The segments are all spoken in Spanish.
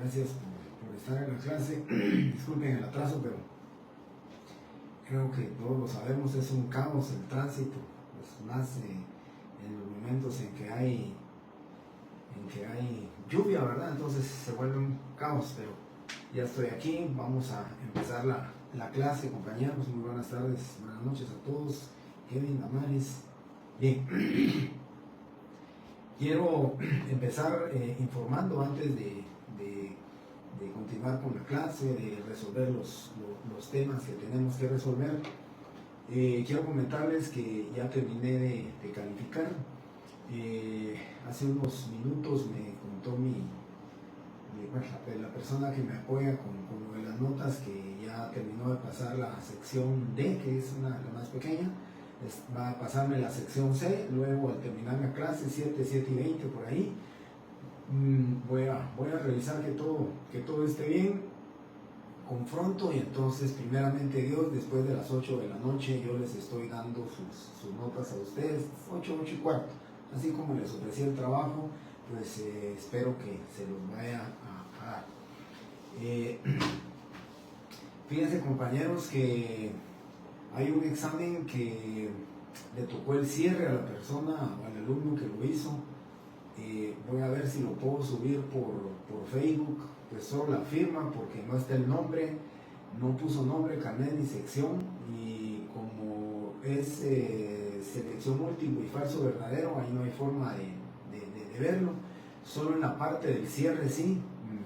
Gracias por estar en la clase. Disculpen el atraso, pero creo que todos lo sabemos, es un caos el tránsito, pues más en los momentos en que hay lluvia, ¿verdad? Entonces se vuelve un caos, pero ya estoy aquí. Vamos a empezar la clase, compañeros. Muy buenas tardes, buenas noches a todos. Kevin, Damaris. Bien, quiero empezar informando antes de continuar con la clase, de resolver los temas que tenemos que resolver. Quiero comentarles que ya terminé de calificar. Hace unos minutos me contó la persona que me apoya con lo de las notas, que ya terminó de pasar la sección D, que es la más pequeña. Va a pasarme la sección C, luego al terminar la clase 7 y 20 por ahí, voy a revisar que todo esté bien, confronto, y entonces primeramente Dios, después de las 8 de la noche yo les estoy dando sus notas a ustedes, 8 y cuarto, así como les ofrecí el trabajo, pues espero que se los vaya a dar. Fíjense, compañeros, que hay un examen que le tocó el cierre a la persona o al alumno que lo hizo. Voy a ver si lo puedo subir por Facebook, pues solo la firma, porque no está el nombre, no puso nombre, carnet ni sección, y como es selección múltiple y falso verdadero, ahí no hay forma de verlo. Solo en la parte del cierre sí,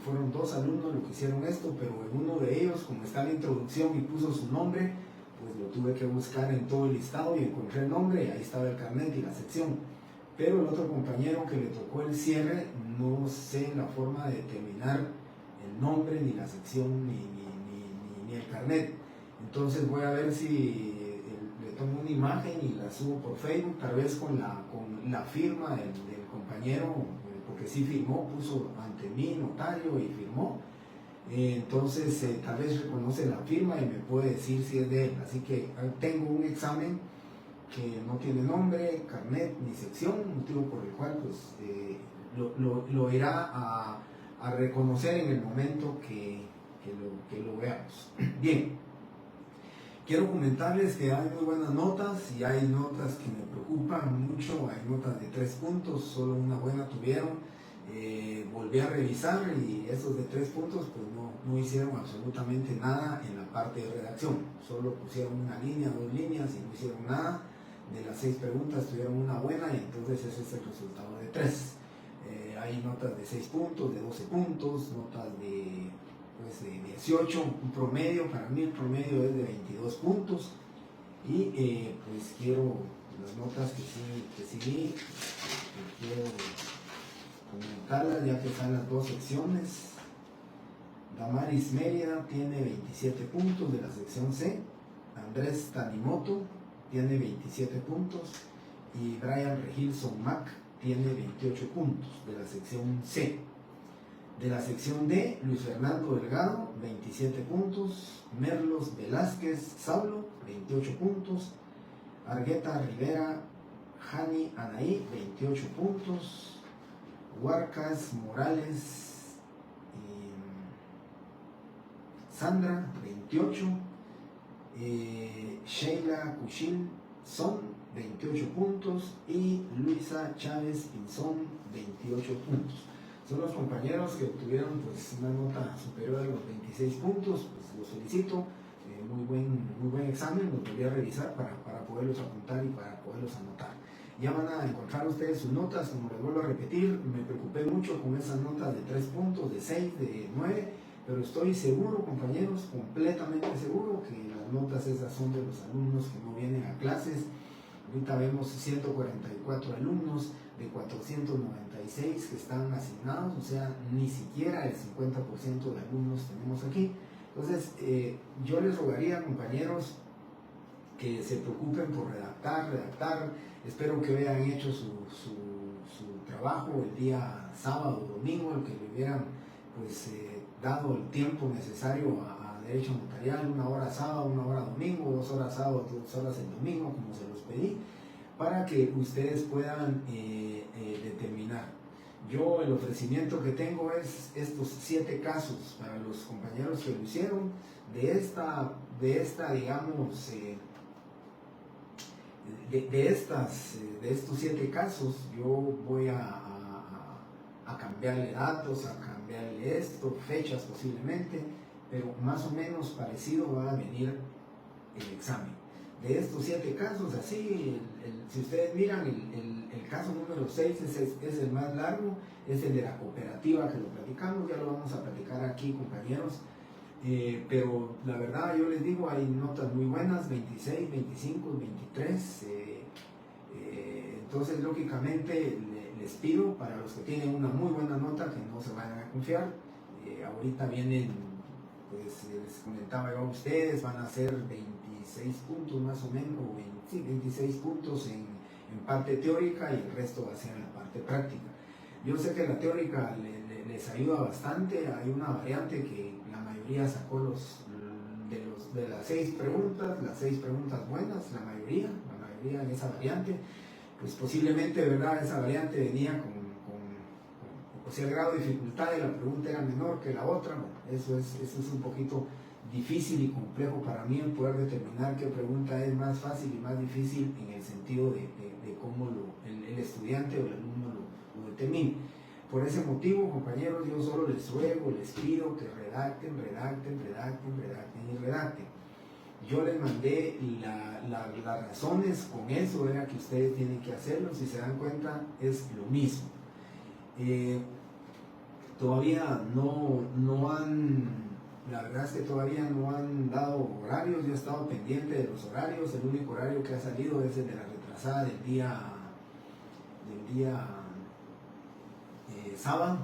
fueron 2 alumnos los que hicieron esto, pero en uno de ellos, como está la introducción y puso su nombre, pues lo tuve que buscar en todo el listado y encontré el nombre, y ahí estaba el carnet y la sección. Pero el otro compañero que le tocó el cierre, no sé la forma de determinar el nombre, ni la sección, ni el carnet. Entonces voy a ver si le tomo una imagen y la subo por Facebook, tal vez con la firma del compañero, porque sí firmó, puso ante mí notario y firmó. Entonces tal vez reconoce la firma y me puede decir si es de él. Así que tengo un examen que no tiene nombre, carnet ni sección, motivo por el cual pues lo irá a reconocer en el momento que lo veamos. Bien, quiero comentarles que hay muy buenas notas y hay notas que me preocupan mucho. Hay notas de 3 puntos, solo una buena tuvieron. Volví a revisar y esos de 3 puntos pues no hicieron absolutamente nada en la parte de redacción, solo pusieron una línea, 2 líneas y no hicieron nada. De las 6 preguntas tuvieron una buena, y entonces ese es el resultado de 3. Hay notas de 6 puntos, de 12 puntos, notas de 18, un promedio. Para mí el promedio es de 22 puntos, y pues quiero las notas que sí vi, quiero comentarlas ya que están las 2 secciones. Damaris Mérida tiene 27 puntos de la sección C, Andrés Tanimoto tiene 27 puntos, y Brian Regilson Mac tiene 28 puntos de la sección C. De la sección D, Luis Fernando Delgado, 27 puntos, Merlos Velázquez Saulo, 28 puntos, Argueta Rivera Jani Anaí, 28 puntos, Huarcas Morales Sandra, 28, Sheila Cushil Son, 28 puntos, y Luisa Chávez Pinzón, 28 puntos. Son los compañeros que obtuvieron pues una nota superior a los 26 puntos. Pues los felicito, muy buen examen. Los volví a revisar para poderlos apuntar y para poderlos anotar. Ya van a encontrar ustedes sus notas. Como les vuelvo a repetir, me preocupé mucho con esas notas de 3 puntos, de 6, de 9, pero estoy seguro, compañeros, completamente seguro, que las notas esas son de los alumnos que no vienen a clases. Ahorita vemos 144 alumnos de 496 que están asignados, o sea, ni siquiera el 50% de alumnos tenemos aquí. Entonces, yo les rogaría, compañeros, que se preocupen por redactar. Espero que hayan hecho su trabajo el día sábado o domingo, el que le hubieran pues dado el tiempo necesario a derecho notarial, 1 hora sábado, 1 hora domingo, 2 horas sábado, 2 horas el domingo, como se los pedí, para que ustedes puedan determinar. Yo el ofrecimiento que tengo es estos 7 casos para los compañeros que lo hicieron, de digamos, de estos 7 casos. Yo voy a cambiarle datos, a cambiarle esto, fechas posiblemente, pero más o menos parecido va a venir el examen. De estos 7 casos, así, si ustedes miran, el caso número 6 es el más largo, es el de la cooperativa que lo platicamos, ya lo vamos a platicar aquí, compañeros. Pero la verdad, yo les digo, hay notas muy buenas, 26, 25, 23. Entonces, lógicamente, les pido para los que tienen una muy buena nota que no se vayan a confiar. Ahorita vienen, pues les comentaba yo a ustedes, van a ser 26 puntos más o menos, 26 puntos en parte teórica, y el resto va a ser en la parte práctica. Yo sé que la teórica les ayuda bastante. Hay una variante que la mayoría sacó de las 6 preguntas, las 6 preguntas buenas, la mayoría en esa variante. Pues posiblemente, ¿verdad?, esa variante venía o sea, el grado de dificultad de la pregunta era menor que la otra. Bueno, eso es un poquito difícil y complejo para mí, el poder determinar qué pregunta es más fácil y más difícil en el sentido de cómo el estudiante o el alumno lo determine. Por ese motivo, compañeros, yo solo les ruego, les pido que redacten y redacten. Yo les mandé las razones, con eso era que ustedes tienen que hacerlo. Si se dan cuenta, es lo mismo. Todavía no han, la verdad es que todavía no han dado horarios. Yo he estado pendiente de los horarios. El único horario que ha salido es el de la retrasada del día sábado,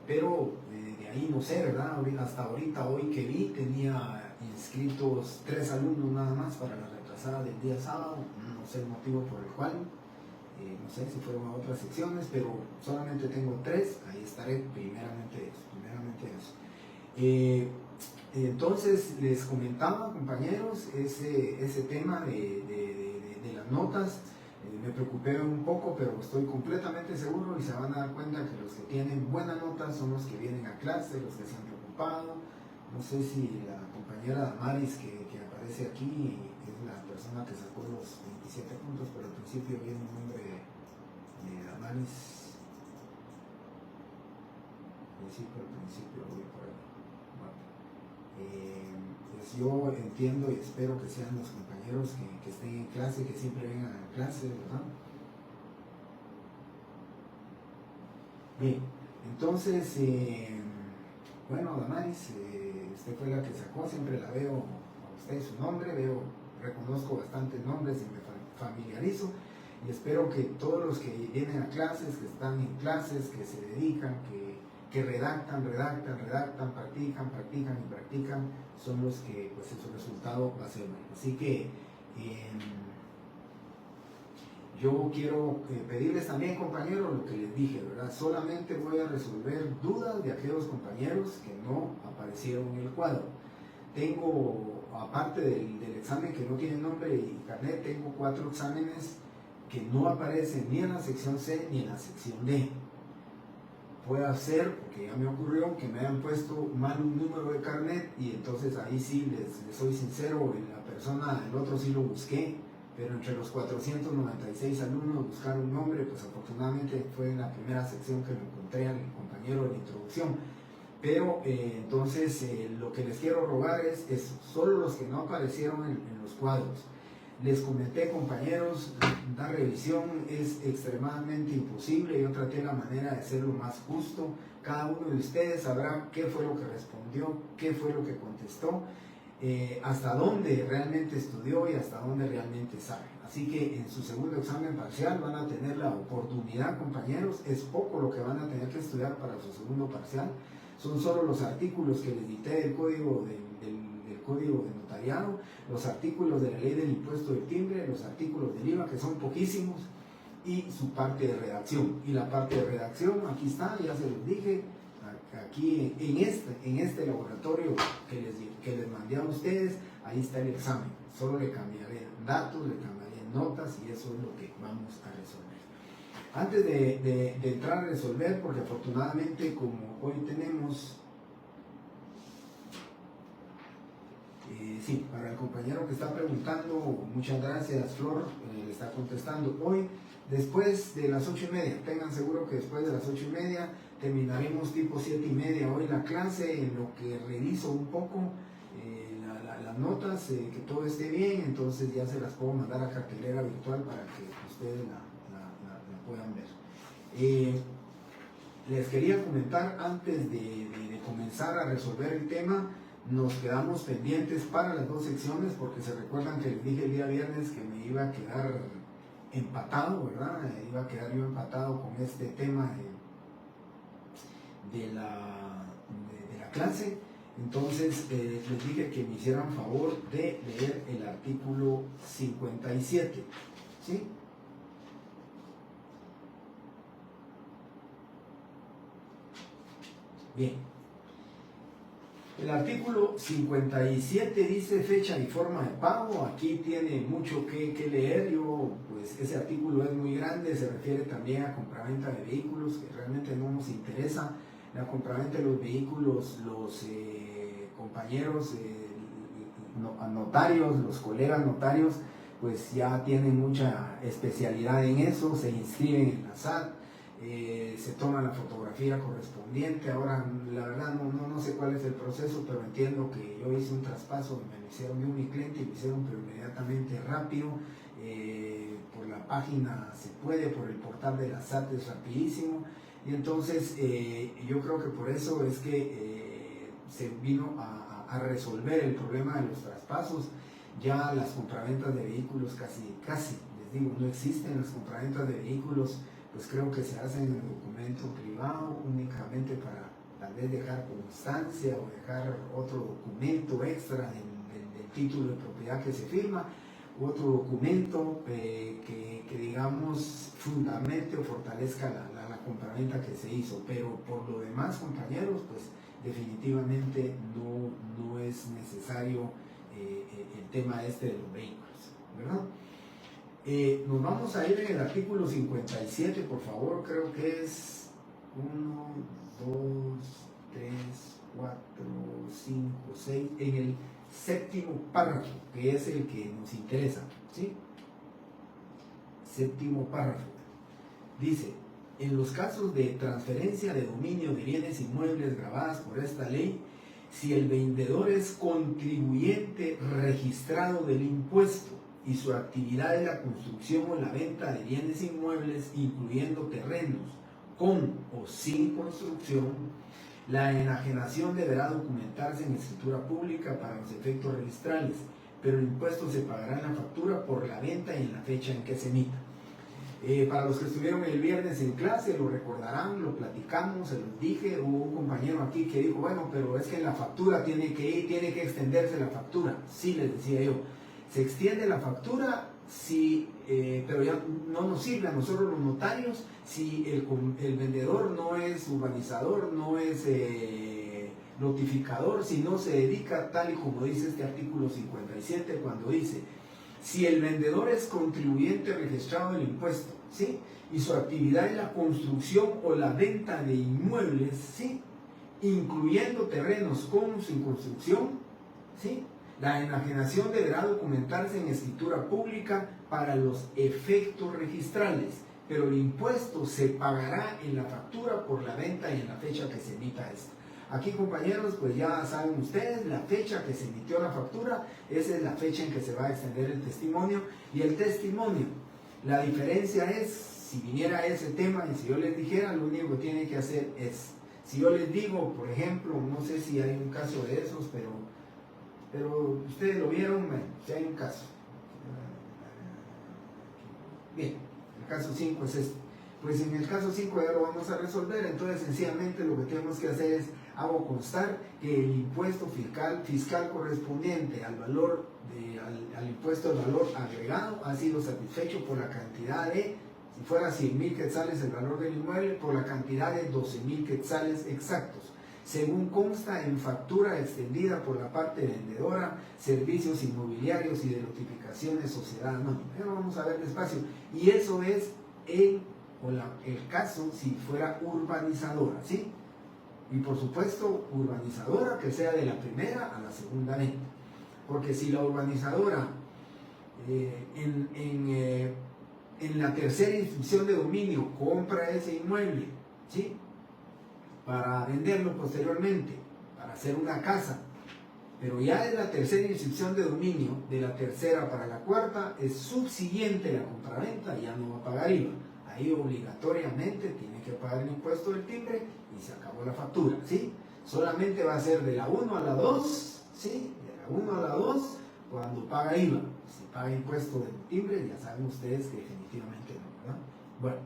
pero de ahí no sé, ¿verdad? Hasta ahorita, hoy que vi, tenía inscritos 3 alumnos nada más para la retrasada del día sábado. No sé el motivo por el cual, no sé si fueron a otras secciones, pero solamente tengo 3. Ahí estaré, primeramente eso. Entonces les comentaba, compañeros, ese tema de las notas. Me preocupé un poco, pero estoy completamente seguro y se van a dar cuenta que los que tienen buena nota son los que vienen a clase, los que se han preocupado. No sé si la compañera Damaris que aparece aquí es la persona que sacó los 27 puntos, pero al principio viene un nombre de Damaris. Al principio voy por ahí. Pues yo entiendo y espero que sean los compañeros que estén en clase, que siempre vengan a clase, ¿verdad? Bien, entonces, bueno, Damaris, usted fue la que sacó, siempre la veo a usted su nombre, reconozco bastantes nombres y me familiarizo, y espero que todos los que vienen a clases, que están en clases, que se dedican, que redactan, practican, son los que, pues, su resultado va a ser bueno. Así que yo quiero pedirles también, compañeros, lo que les dije, ¿verdad? Solamente voy a resolver dudas de aquellos compañeros que no aparecieron en el cuadro. Tengo, aparte del examen que no tiene nombre y carnet, tengo 4 exámenes que no aparecen ni en la sección C ni en la sección D. Puede ser, porque ya me ocurrió, que me hayan puesto mal un número de carnet, y entonces ahí sí les soy sincero, el otro sí lo busqué, pero entre los 496 alumnos buscar un nombre, pues afortunadamente fue en la primera sección que lo encontré al compañero de la introducción. Pero entonces lo que les quiero rogar es solo los que no aparecieron en los cuadros. Les comenté, compañeros, dar revisión es extremadamente imposible. Yo traté la manera de hacerlo más justo. Cada uno de ustedes sabrá qué fue lo que respondió, qué fue lo que contestó, hasta dónde realmente estudió y hasta dónde realmente sabe. Así que en su segundo examen parcial van a tener la oportunidad, compañeros. Es poco lo que van a tener que estudiar para su segundo parcial. Son solo los artículos que les dicté del código de notariado, los artículos de la ley del impuesto del timbre, los artículos del IVA, que son poquísimos, y su parte de redacción. Y la parte de redacción, aquí está, ya se los dije, aquí en este laboratorio que les mandé a ustedes, ahí está el examen. Solo le cambiaré datos, le cambiaré notas, y eso es lo que vamos a resolver. Antes de entrar a resolver, porque afortunadamente como hoy tenemos, sí, para el compañero que está preguntando, muchas gracias Flor, le está contestando. Hoy, después de las 8:30, tengan seguro que después de las 8:30 terminaremos tipo 7:30 hoy la clase, en lo que reviso un poco las notas, que todo esté bien, entonces ya se las puedo mandar a cartelera virtual para que ustedes la puedan ver. Les quería comentar antes de comenzar a resolver el tema, nos quedamos pendientes para las dos secciones, porque se recuerdan que les dije el día viernes que me iba a quedar empatado, ¿verdad? Iba a quedar yo empatado con este tema de la clase. Entonces les dije que me hicieran favor de leer el artículo 57, ¿sí? Bien, el artículo 57 dice fecha y forma de pago. Aquí tiene mucho que leer. Pues ese artículo es muy grande, se refiere también a compraventa de vehículos, que realmente no nos interesa. La compraventa de los vehículos, los compañeros notarios, los colegas notarios, pues ya tienen mucha especialidad en eso, se inscriben en la SAT, se toma la fotografía correspondiente. Ahora, la verdad, no sé cuál es el proceso, pero entiendo que yo hice un traspaso, me lo hicieron yo, mi cliente, y me hicieron pero inmediatamente rápido. Por la página se puede, por el portal de la SAT es rapidísimo. Y entonces yo creo que por eso es que se vino a resolver el problema de los traspasos. Ya las compraventas de vehículos casi, les digo, no existen las compraventas de vehículos, pues creo que se hacen en el documento privado únicamente para tal vez dejar constancia o dejar otro documento extra del título de propiedad que se firma, otro documento que digamos fundamente o fortalezca la compraventa que se hizo. Pero por lo demás, compañeros, pues definitivamente no es necesario el tema este de los vehículos, ¿verdad? Nos vamos a ir en el artículo 57, por favor. Creo que es 1, 2, 3, 4, 5, 6, en el séptimo párrafo, que es el que nos interesa, ¿sí? Séptimo párrafo. Dice: en los casos de transferencia de dominio de bienes inmuebles gravadas por esta ley, si el vendedor es contribuyente registrado del impuesto y su actividad es la construcción o la venta de bienes inmuebles, incluyendo terrenos con o sin construcción, la enajenación deberá documentarse en escritura pública para los efectos registrales, pero el impuesto se pagará en la factura por la venta y en la fecha en que se emita. Para los que estuvieron el viernes en clase, lo recordarán, lo platicamos, se los dije. Hubo un compañero aquí que dijo: bueno, pero es que en la factura tiene que extenderse la factura. Sí, les decía yo, se extiende la factura, sí, pero ya no nos sirve a nosotros los notarios si el vendedor no es urbanizador, no es notificador, si no se dedica, tal y como dice este artículo 57, cuando dice: si el vendedor es contribuyente registrado del impuesto, ¿sí?, y su actividad es la construcción o la venta de inmuebles, ¿sí?, incluyendo terrenos con o sin construcción, ¿sí?, la enajenación deberá documentarse en escritura pública para los efectos registrales, pero el impuesto se pagará en la factura por la venta y en la fecha que se emita esta. Aquí, compañeros, pues ya saben ustedes, la fecha que se emitió la factura, esa es la fecha en que se va a extender el testimonio. Y el testimonio, la diferencia es, si viniera ese tema y si yo les dijera, lo único que tienen que hacer es, si yo les digo, por ejemplo, no sé si hay un caso de esos, pero ustedes lo vieron, bueno, si hay un caso. Bien, el caso 5 es este. Pues en el caso 5 ya lo vamos a resolver. Entonces sencillamente lo que tenemos que hacer es: hago constar que el impuesto fiscal correspondiente al valor al impuesto de valor agregado ha sido satisfecho por la cantidad de, si fuera 100,000 quetzales el valor del inmueble, por la cantidad de 12,000 quetzales exactos, según consta en factura extendida por la parte vendedora, servicios inmobiliarios y de notificaciones sociedad anónima. Ya lo vamos a ver despacio. Y eso es en o el caso si fuera urbanizadora, ¿sí? Y por supuesto, urbanizadora que sea de la primera a la segunda venta. Porque si la urbanizadora en la tercera inscripción de dominio compra ese inmueble, ¿sí?, para venderlo posteriormente, para hacer una casa, pero ya en la tercera inscripción de dominio, de la tercera para la cuarta, es subsiguiente la compraventa, ya no va a pagar IVA. Ahí obligatoriamente tiene que pagar el impuesto del timbre y se acabó la factura, ¿sí? Solamente va a ser de la 1 a la 2, ¿sí? De la 1 a la 2 cuando paga IVA. Si paga impuesto del timbre, ya saben ustedes que definitivamente no, ¿verdad? Bueno,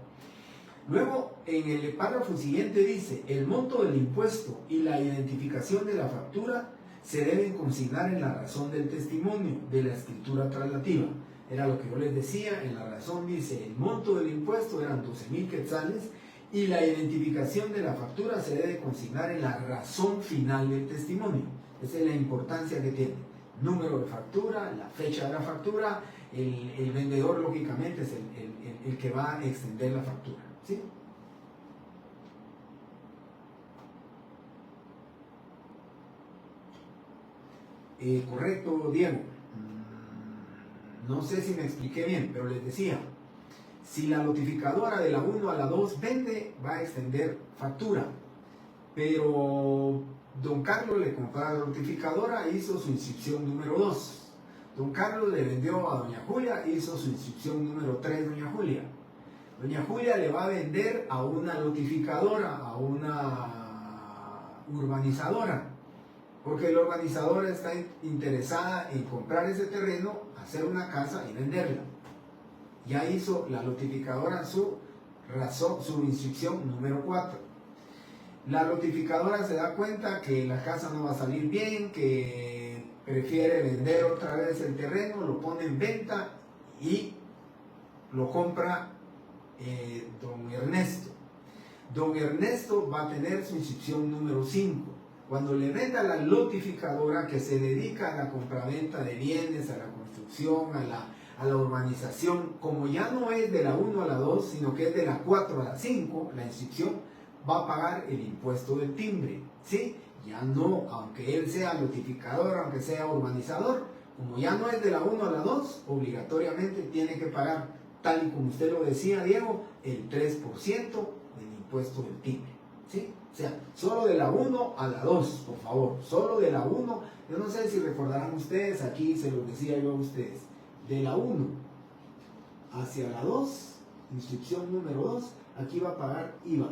luego en el párrafo siguiente dice: el monto del impuesto y la identificación de la factura se deben consignar en la razón del testimonio de la escritura traslativa. Era lo que yo les decía, en la razón dice: el monto del impuesto eran 12,000 quetzales y la identificación de la factura se debe consignar en la razón final del testimonio. Esa es la importancia que tiene. Número de factura, la fecha de la factura, el vendedor lógicamente es el que va a extender la factura, ¿sí? Correcto, Diego. No sé si me expliqué bien, pero les decía, si la notificadora de la 1 a la 2 vende, va a extender factura. Pero don Carlos le compró a la notificadora, hizo su inscripción número 2. Don Carlos le vendió a doña Julia, hizo su inscripción número 3, doña Julia. Doña Julia le va a vender a una notificadora, a una urbanizadora, porque la urbanizadora está interesada en comprar ese terreno, hacer una casa y venderla. Ya hizo la notificadora su inscripción número 4. La notificadora se da cuenta que la casa no va a salir bien, que prefiere vender otra vez el terreno, lo pone en venta y lo compra don Ernesto. Don Ernesto va a tener su inscripción número 5. Cuando le venda a la notificadora que se dedica a la compraventa de bienes, a la construcción, a la urbanización, como ya no es de la 1 a la 2, sino que es de la 4 a la 5, la inscripción, va a pagar el impuesto del timbre, ¿sí? Ya no, aunque él sea notificador, aunque sea urbanizador, como ya no es de la 1 a la 2, obligatoriamente tiene que pagar, tal y como usted lo decía, Diego, el 3% del impuesto del timbre, ¿sí? O sea, solo de la 1 a la 2, por favor, solo de la 1, yo no sé si recordarán ustedes, aquí se los decía yo a ustedes, de la 1 hacia la 2, inscripción número 2, aquí va a pagar IVA.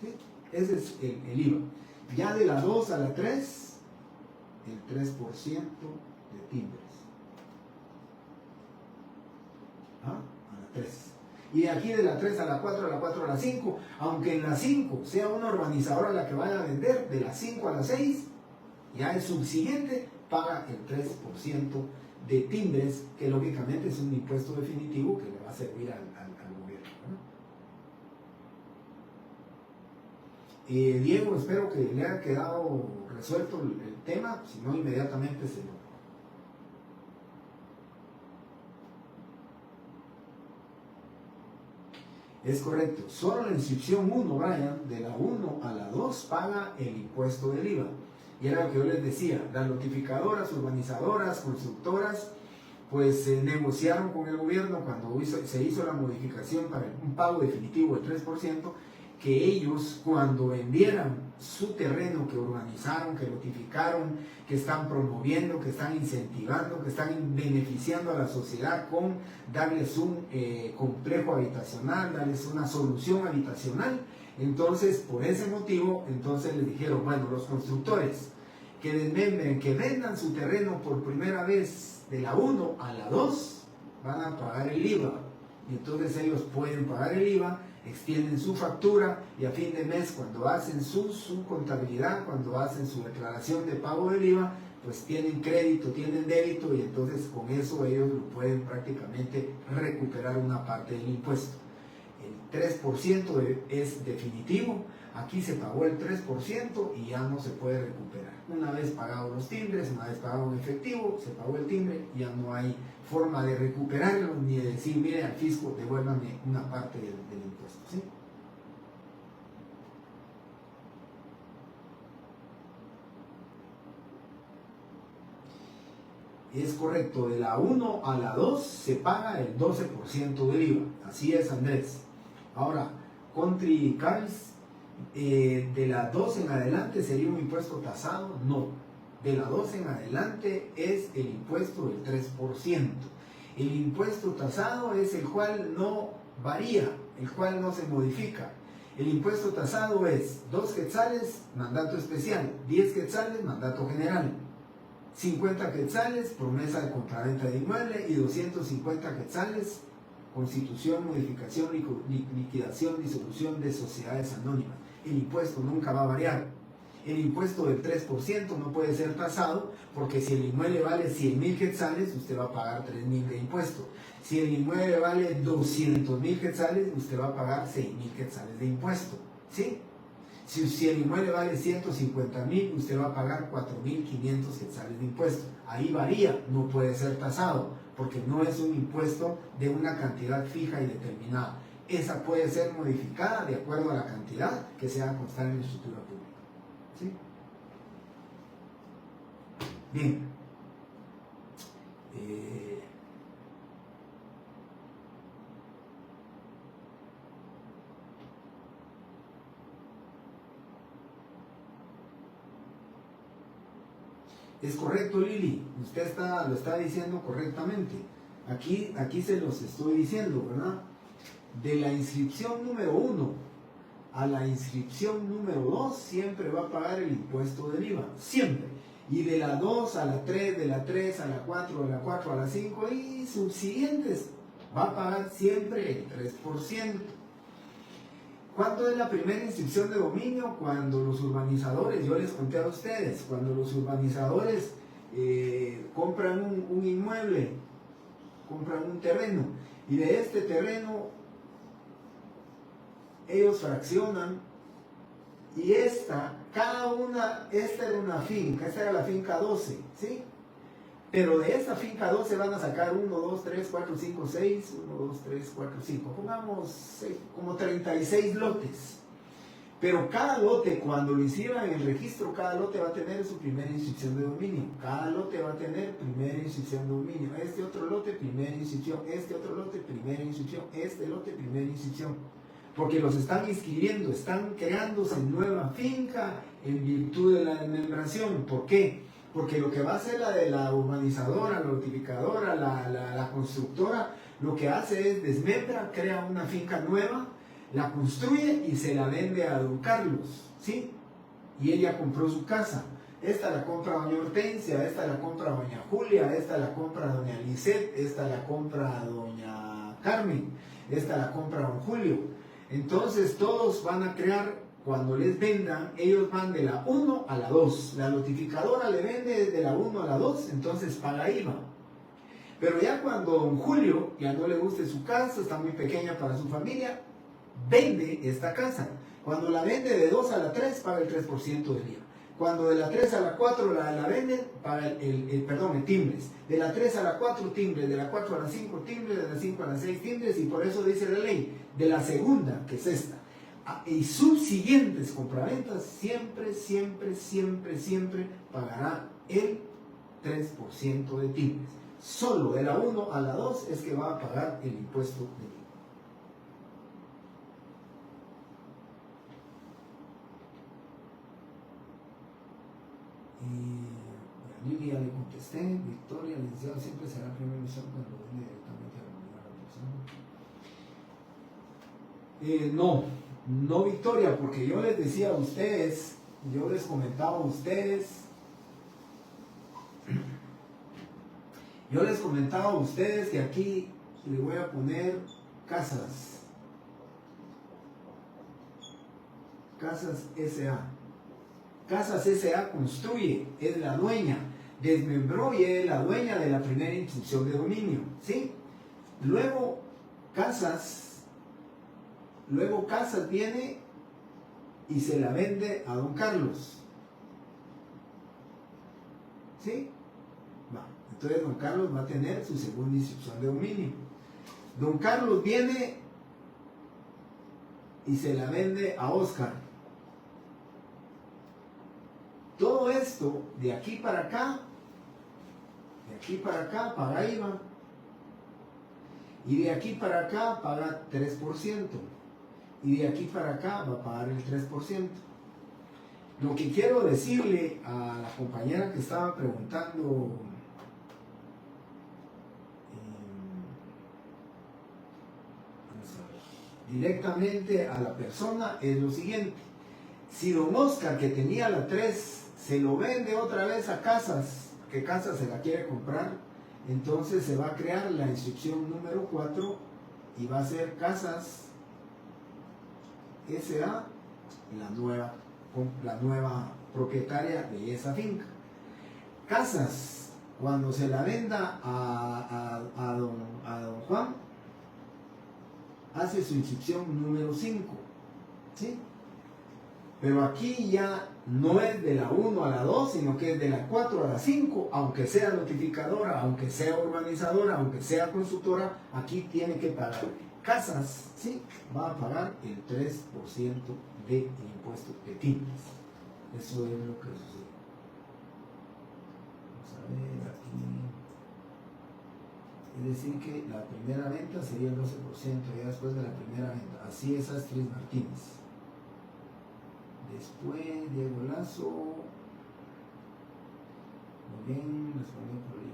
¿Sí? Ese es el IVA. Ya de la 2 a la 3, el 3% de timbres. ¿Ah? A la 3. Y de aquí de la 3 a la 4, a la 4 a la 5, aunque en la 5 sea una urbanizadora la que vaya a vender, de la 5 a la 6, ya el subsiguiente paga el 3% de timbres, que lógicamente es un impuesto definitivo que le va a servir al gobierno, ¿no? Diego, espero que le haya quedado resuelto el tema, si no inmediatamente se lo... Es correcto, solo la inscripción 1, Brian, de la 1 a la 2 paga el impuesto del IVA. Y era lo que yo les decía, las notificadoras, urbanizadoras, constructoras, pues negociaron con el gobierno cuando se hizo la modificación para un pago definitivo del 3%, que ellos cuando vendieran su terreno que urbanizaron, que notificaron, que están promoviendo, que están incentivando, que están beneficiando a la sociedad con darles un complejo habitacional, darles una solución habitacional, entonces por ese motivo, entonces les dijeron, bueno, los constructores que vendan su terreno por primera vez de la 1 a la 2, van a pagar el IVA, y entonces ellos pueden pagar el IVA, extienden su factura y a fin de mes cuando hacen su contabilidad, cuando hacen su declaración de pago del IVA, pues tienen crédito, tienen débito y entonces con eso ellos lo pueden prácticamente recuperar una parte del impuesto. El 3% es definitivo, Aquí se pagó el 3% y ya no se puede recuperar. Una vez pagados los timbres, una vez pagado en efectivo, se pagó el timbre, ya no hay forma de recuperarlo ni de decir, mire, al fisco, devuélvame una parte del impuesto. ¿Sí? Es correcto, de la 1 a la 2 se paga el 12% del IVA. Así es, Andrés. Ahora, Country Cars, de la 2 en adelante sería un impuesto tasado. No, de la 2 en adelante es el impuesto del 3%. El impuesto tasado es el cual no varía, el cual no se modifica. El impuesto tasado es 2 quetzales, mandato especial, 10 quetzales, mandato general, 50 quetzales, promesa de compraventa de inmueble, y 250 quetzales, constitución, modificación, liquidación, disolución de sociedades anónimas. El impuesto nunca va a variar. El impuesto del 3% no puede ser tasado, porque si el inmueble vale 100.000 quetzales, usted va a pagar 3.000 de impuesto. Si el inmueble vale 200.000 quetzales, usted va a pagar 6.000 quetzales de impuesto. ¿Sí? Si el inmueble vale 150.000, usted va a pagar 4.500 quetzales de impuesto. Ahí varía, no puede ser tasado, porque no es un impuesto de una cantidad fija y determinada. Esa puede ser modificada de acuerdo a la cantidad que se haga constar en la estructura pública. ¿Sí? Bien. Es correcto, Lili, usted lo está diciendo correctamente. Aquí se los estoy diciendo, ¿verdad? De la inscripción número 1 a la inscripción número 2 siempre va a pagar el impuesto del IVA, siempre. Y de la 2 a la 3, de la 3 a la 4, de la 4 a la 5 y subsiguientes va a pagar siempre el 3%. ¿Cuánto es la primera inscripción de dominio? Cuando los urbanizadores, yo les conté a ustedes, cuando los urbanizadores compran un inmueble, compran un terreno, y de este terreno ellos fraccionan, y esta era una finca, esta era la finca 12, ¿sí? Pero de esta finca 12 van a sacar 1, 2, 3, 4, 5, 6, 1, 2, 3, 4, 5, pongamos como 36 lotes. Pero cada lote, cuando lo inscriban en el registro, cada lote va a tener su primera inscripción de dominio. Cada lote va a tener primera inscripción de dominio. Este otro lote, primera inscripción. Este otro lote, primera inscripción. Este lote, primera inscripción. Porque los están inscribiendo, están creándose nueva finca en virtud de la desmembración. ¿Por qué? Porque lo que va a hacer la urbanizadora, la notificadora, la constructora, lo que hace es desmembra, crea una finca nueva, la construye y se la vende a don Carlos, ¿sí? Y ella compró su casa. Esta la compra doña Hortensia, esta la compra doña Julia, esta la compra doña Lisette, esta la compra doña Carmen, esta la compra don Julio. Entonces todos van a crear, cuando les vendan, ellos van de la 1 a la 2. La notificadora le vende de la 1 a la 2, entonces paga IVA. Pero ya cuando don Julio ya no le guste su casa, está muy pequeña para su familia, vende esta casa. Cuando la vende de 2 a la 3, paga el 3% del IVA. Cuando de la 3 a la 4 la venden, paga el timbres. De la 3 a la 4, timbres. De la 4 a la 5, timbres. De la 5 a la 6, timbres. Y por eso dice la ley, de la segunda, que es esta, y subsiguientes compraventas, siempre pagará el 3% de timbres. Solo de la 1 a la 2 es que va a pagar el impuesto de IVA. Y a Lili ya le contesté. Victoria, licenciado, siempre será primera emisión cuando viene directamente a la persona. No, Victoria, porque yo les decía a ustedes, yo les comentaba a ustedes, que aquí le voy a poner casas S.A. Casas S.A. construye, es la dueña, desmembró y es la dueña de la primera inscripción de dominio, ¿sí? Luego Casas viene y se la vende a don Carlos. ¿Sí? Va. Entonces don Carlos va a tener su segunda inscripción de dominio. Don Carlos viene y se la vende a Oscar. Todo esto, de aquí para acá, paga IVA. Y de aquí para acá paga 3%. Y de aquí para acá va a pagar el 3%. Lo que quiero decirle a la compañera que estaba preguntando directamente a la persona es lo siguiente. Si don Oscar, que tenía la 3, se lo vende otra vez a Casas, que Casas se la quiere comprar, entonces se va a crear la inscripción número 4 y va a ser Casas S.A. la nueva propietaria de esa finca. Casas, cuando se la venda a don Juan, hace su inscripción número 5, ¿sí? Pero aquí ya no es de la 1 a la 2, sino que es de la 4 a la 5, aunque sea notificadora, aunque sea urbanizadora, aunque sea constructora, aquí tiene que pagar. Casas, ¿sí? Va a pagar el 3% de impuesto de timbres. Eso es lo que sucede. Vamos a ver aquí. Es decir que la primera venta sería el 12%, ya después de la primera venta. Así es Astrid Martínez. Después Diego Lazo. Muy bien, respondió por el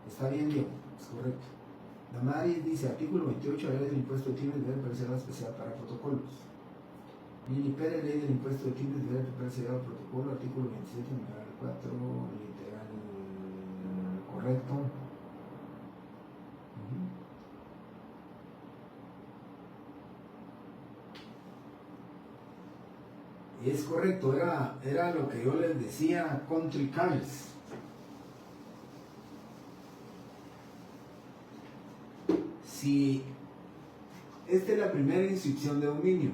está bien, Diego, es correcto. Damaris dice, artículo 28 de la ley del impuesto de timbres debe preparar especial para protocolos. Lili Pérez, ley del impuesto de timbres debe preparar protocolo, artículo 27, numeral 4, literal correcto. Y es correcto, era lo que yo les decía, Country Cars. Si esta es la primera inscripción de dominio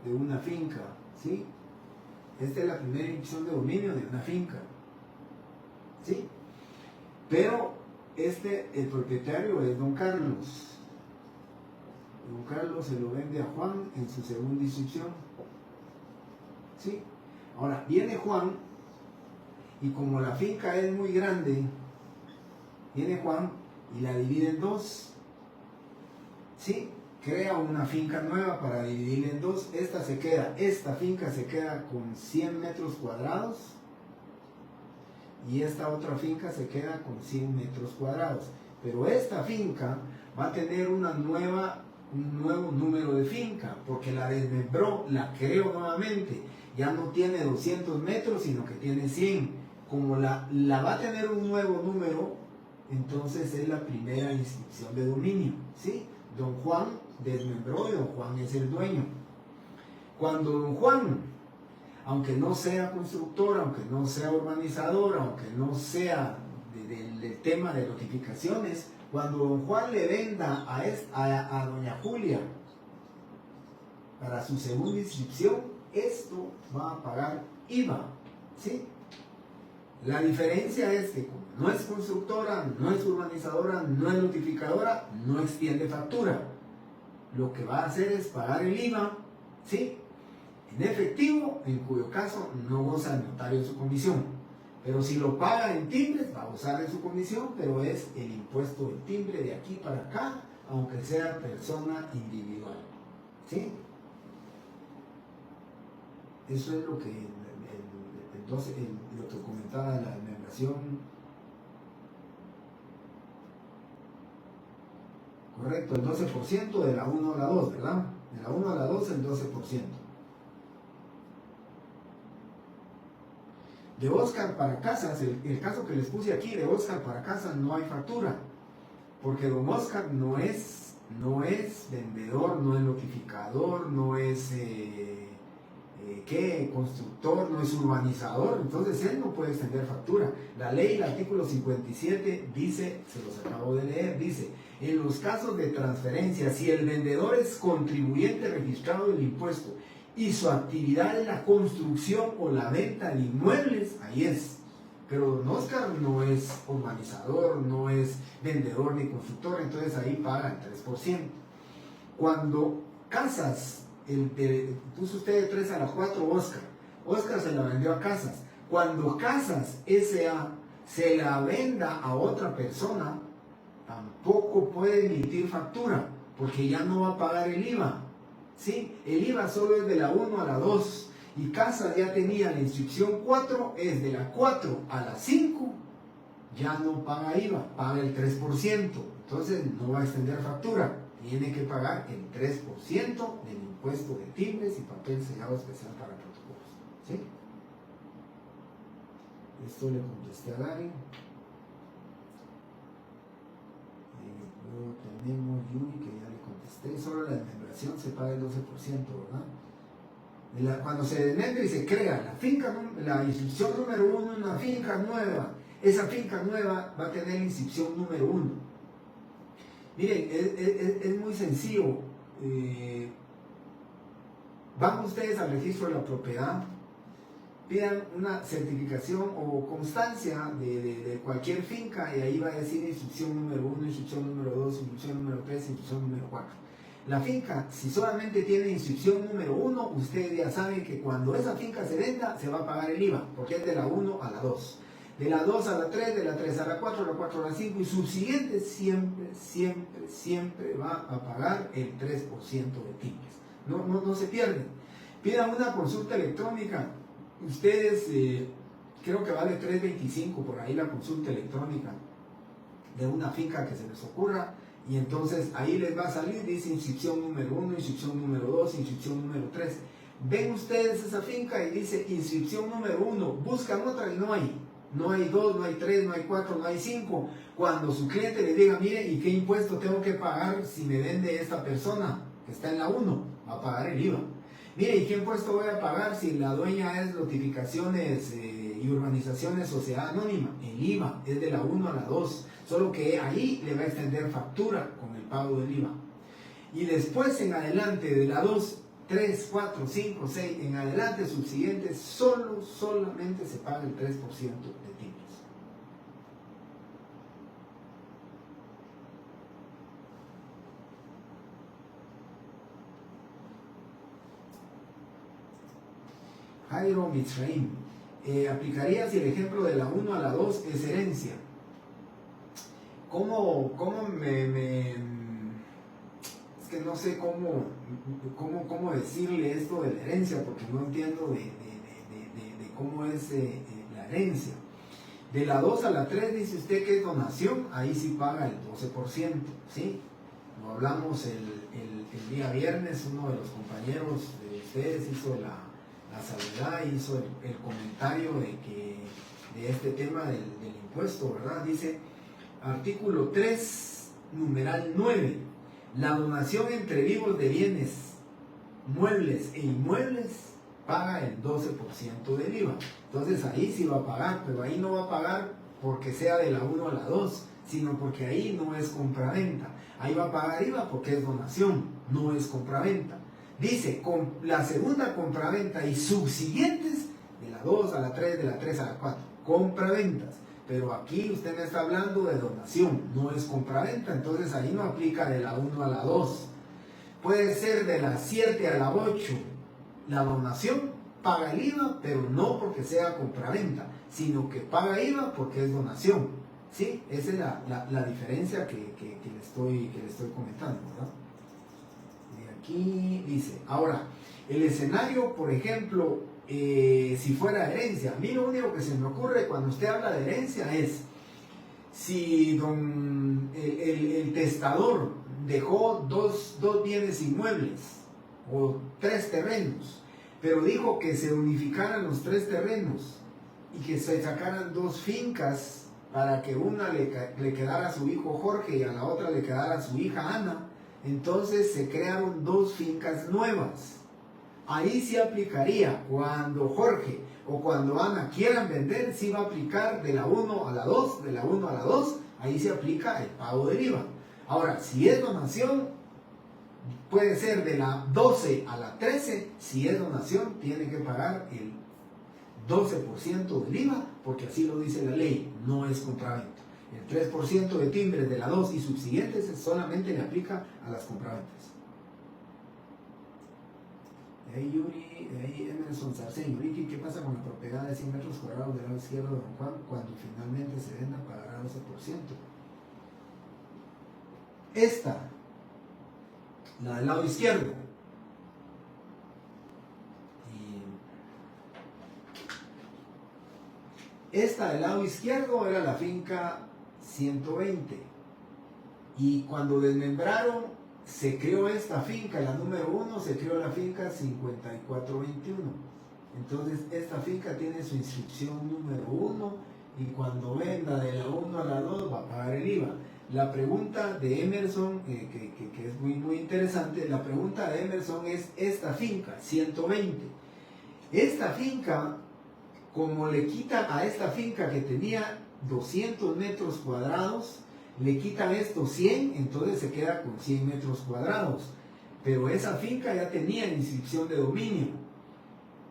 de una finca, ¿sí? Esta es la primera inscripción de dominio de una finca, ¿sí? Pero el propietario es don Carlos. Don Carlos se lo vende a Juan en su segunda inscripción, ¿sí? Ahora, viene Juan y como la finca es muy grande, viene Juan y la divide en dos, ¿sí? Crea una finca nueva para dividirla en dos. Esta finca se queda con 100 metros cuadrados y esta otra finca se queda con 100 metros cuadrados. Pero esta finca va a tener un nuevo número de finca porque la desmembró, la creó nuevamente. Ya no tiene 200 metros, sino que tiene 100. Como la va a tener un nuevo número, entonces es la primera inscripción de dominio, ¿sí? Don Juan desmembró y don Juan es el dueño. Cuando don Juan, aunque no sea constructor, aunque no sea urbanizador, aunque no sea del tema de notificaciones, cuando don Juan le venda a doña Julia para su segunda inscripción, esto va a pagar IVA, ¿sí? La diferencia es que como no es constructora, no es urbanizadora, no es notificadora, no extiende factura. Lo que va a hacer es pagar el IVA, ¿sí? En efectivo, en cuyo caso no goza el notario de su comisión. Pero si lo paga en timbres, va a gozar de su comisión, pero es el impuesto del timbre de aquí para acá, aunque sea persona individual, ¿sí? Eso es lo que lo que comentaba la membración. Correcto, el 12% de la 1 a la 2, ¿verdad? De la 1 a la 2 el 12%. De Oscar para Casas, el caso que les puse aquí, de Oscar para Casas no hay factura, porque don Oscar no es vendedor, no es notificador, no es constructor, no es urbanizador, entonces él no puede extender factura. La ley, el artículo 57 dice, se los acabo de leer, dice, en los casos de transferencia, si el vendedor es contribuyente registrado del impuesto y su actividad es la construcción o la venta de inmuebles, ahí es. Pero Don Oscar no es urbanizador, no es vendedor ni constructor, entonces ahí paga el 3%. Cuando Casas, puso usted de 3 a la 4 Oscar se la vendió a Casas. Cuando Casas S.A. se la venda a otra persona, tampoco puede emitir factura, porque ya no va a pagar el IVA. ¿Sí? El IVA solo es de la 1 a la 2, y Casas ya tenía la inscripción 4, es de la 4 a la 5, ya no paga IVA, paga el 3%, entonces no va a extender factura, tiene que pagar el 3% del impuesto de timbres y papel sellado especial para protocolos. ¿Sí? Esto le contesté a Gary. Luego tenemos Yuri, que ya le contesté. Solo la desmembración se paga el 12%, ¿verdad? Cuando se desmembra y se crea la finca, la inscripción número 1 en una finca nueva, esa finca nueva va a tener la inscripción número 1. Miren, es muy sencillo. Van ustedes al registro de la propiedad, pidan una certificación o constancia de cualquier finca, y ahí va a decir instrucción número 1, instrucción número 2, instrucción número 3, instrucción número 4. La finca, si solamente tiene instrucción número 1, ustedes ya saben que cuando esa finca se venda, se va a pagar el IVA, porque es de la 1 a la 2. De la 2 a la 3, de la 3 a la 4, de la 4 a la 5, y subsiguientes siempre va a pagar el 3% de timbres. No se pierden. Pidan una consulta electrónica. Ustedes, creo que vale $3.25 por ahí la consulta electrónica de una finca que se les ocurra, y entonces ahí les va a salir, dice inscripción número 1, inscripción número 2, inscripción número 3. Ven ustedes esa finca y dice inscripción número 1, buscan otra y no hay 2, no hay 3, no hay 4, no hay 5. Cuando su cliente le diga, mire, ¿y qué impuesto tengo que pagar si me vende esta persona que está en la 1? Va a pagar el IVA. Mire, ¿y qué impuesto voy a pagar si la dueña es Notificaciones y Urbanizaciones Sociedad Anónima? El IVA es de la 1 a la 2, solo que ahí le va a extender factura con el pago del IVA. Y después en adelante, de la 2, 3, 4, 5, 6, en adelante subsiguientes, solamente se paga el 3% de timbres. Jairo Mitzraim, aplicaría si el ejemplo de la 1 a la 2 es herencia. ¿Cómo es que no sé cómo decirle esto de la herencia, porque no entiendo de cómo es la herencia. De la 2 a la 3 dice usted que es donación, ahí sí paga el 12%, ¿sí? Lo hablamos el día viernes, uno de los compañeros de ustedes hizo la salvedad, hizo el comentario de este tema del impuesto, ¿verdad? Dice, artículo 3, numeral 9, la donación entre vivos de bienes, muebles e inmuebles paga el 12% del IVA. Entonces ahí sí va a pagar, pero ahí no va a pagar porque sea de la 1 a la 2, sino porque ahí no es compraventa. Ahí va a pagar IVA porque es donación, no es compraventa. Dice, con la segunda compraventa y subsiguientes, de la 2 a la 3, de la 3 a la 4, compraventas. Pero aquí usted me está hablando de donación, no es compraventa, entonces ahí no aplica de la 1 a la 2. Puede ser de la 7 a la 8, la donación paga el IVA, pero no porque sea compraventa, sino que paga IVA porque es donación. ¿Sí? Esa es la diferencia que le estoy comentando, ¿verdad? Aquí dice, ahora, el escenario, por ejemplo, si fuera herencia, a mí lo único que se me ocurre cuando usted habla de herencia es, si el testador dejó dos bienes inmuebles o 3 terrenos, pero dijo que se unificaran los 3 terrenos y que se sacaran 2 fincas para que una le quedara a su hijo Jorge y a la otra le quedara a su hija Ana, entonces se crearon 2 fincas nuevas. Ahí sí aplicaría cuando Jorge o cuando Ana quieran vender, sí va a aplicar de la 1 a la 2, de la 1 a la 2, ahí se aplica el pago del IVA. Ahora, si es donación, puede ser de la 12 a la 13, si es donación, tiene que pagar el 12% del IVA, porque así lo dice la ley, no es compraventa. El 3% de timbres de la 2 y subsiguientes solamente le aplica a las compraventas. Yuri, Emerson Sarceño, Ricky, ¿qué pasa con la propiedad de 100 metros cuadrados del lado izquierdo de Don Juan cuando finalmente se venda pagará 12%? Esta, la del lado izquierdo, y esta del lado izquierdo era la finca 120, y cuando desmembraron se creó esta finca, la número 1, se creó la finca 5421. Entonces esta finca tiene su inscripción número 1 y cuando venda de la 1 a la 2 va a pagar el IVA. La pregunta de Emerson, que es muy interesante, la pregunta de Emerson es esta finca, 120. Esta finca, como le quitan a esta finca que tenía 200 metros cuadrados, le quitan estos 100, entonces se queda con 100 metros cuadrados. Pero esa finca ya tenía inscripción de dominio.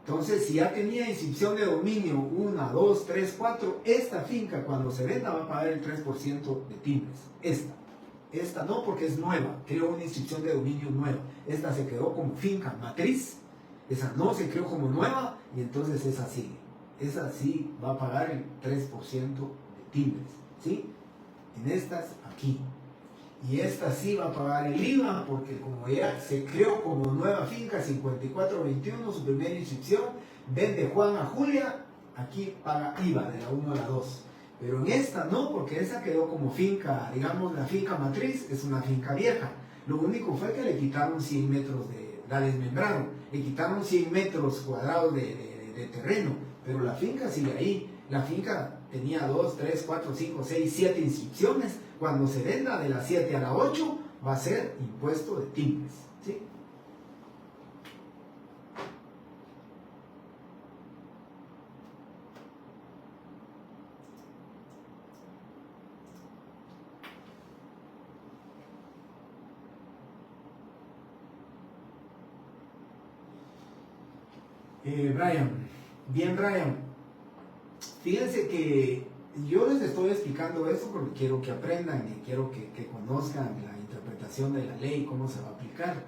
Entonces, si ya tenía inscripción de dominio 1, 2, 3, 4, esta finca cuando se venda va a pagar el 3% de timbres. Esta no, porque es nueva, creó una inscripción de dominio nueva. Esta se quedó como finca matriz, esa no se creó como nueva y entonces esa sigue. Esa sí va a pagar el 3% de timbres, ¿sí? En estas aquí. Y esta sí va a pagar el IVA porque como ya se creó como nueva finca 5421, su primera inscripción, vende Juan a Julia, aquí paga IVA de la 1 a la 2. Pero en esta no, porque esa quedó como finca, digamos la finca matriz es una finca vieja. Lo único fue que le quitaron 100 metros la desmembraron, le quitaron 100 metros cuadrados de terreno, pero la finca sigue ahí. La finca tenía 2, 3, 4, 5, 6, 7 inscripciones. Cuando se venda de la 7 a la 8 va a ser impuesto de timbres, ¿sí? Brian, bien Brian, fíjense que yo les estoy explicando esto porque quiero que aprendan y quiero que conozcan la interpretación de la ley, cómo se va a aplicar.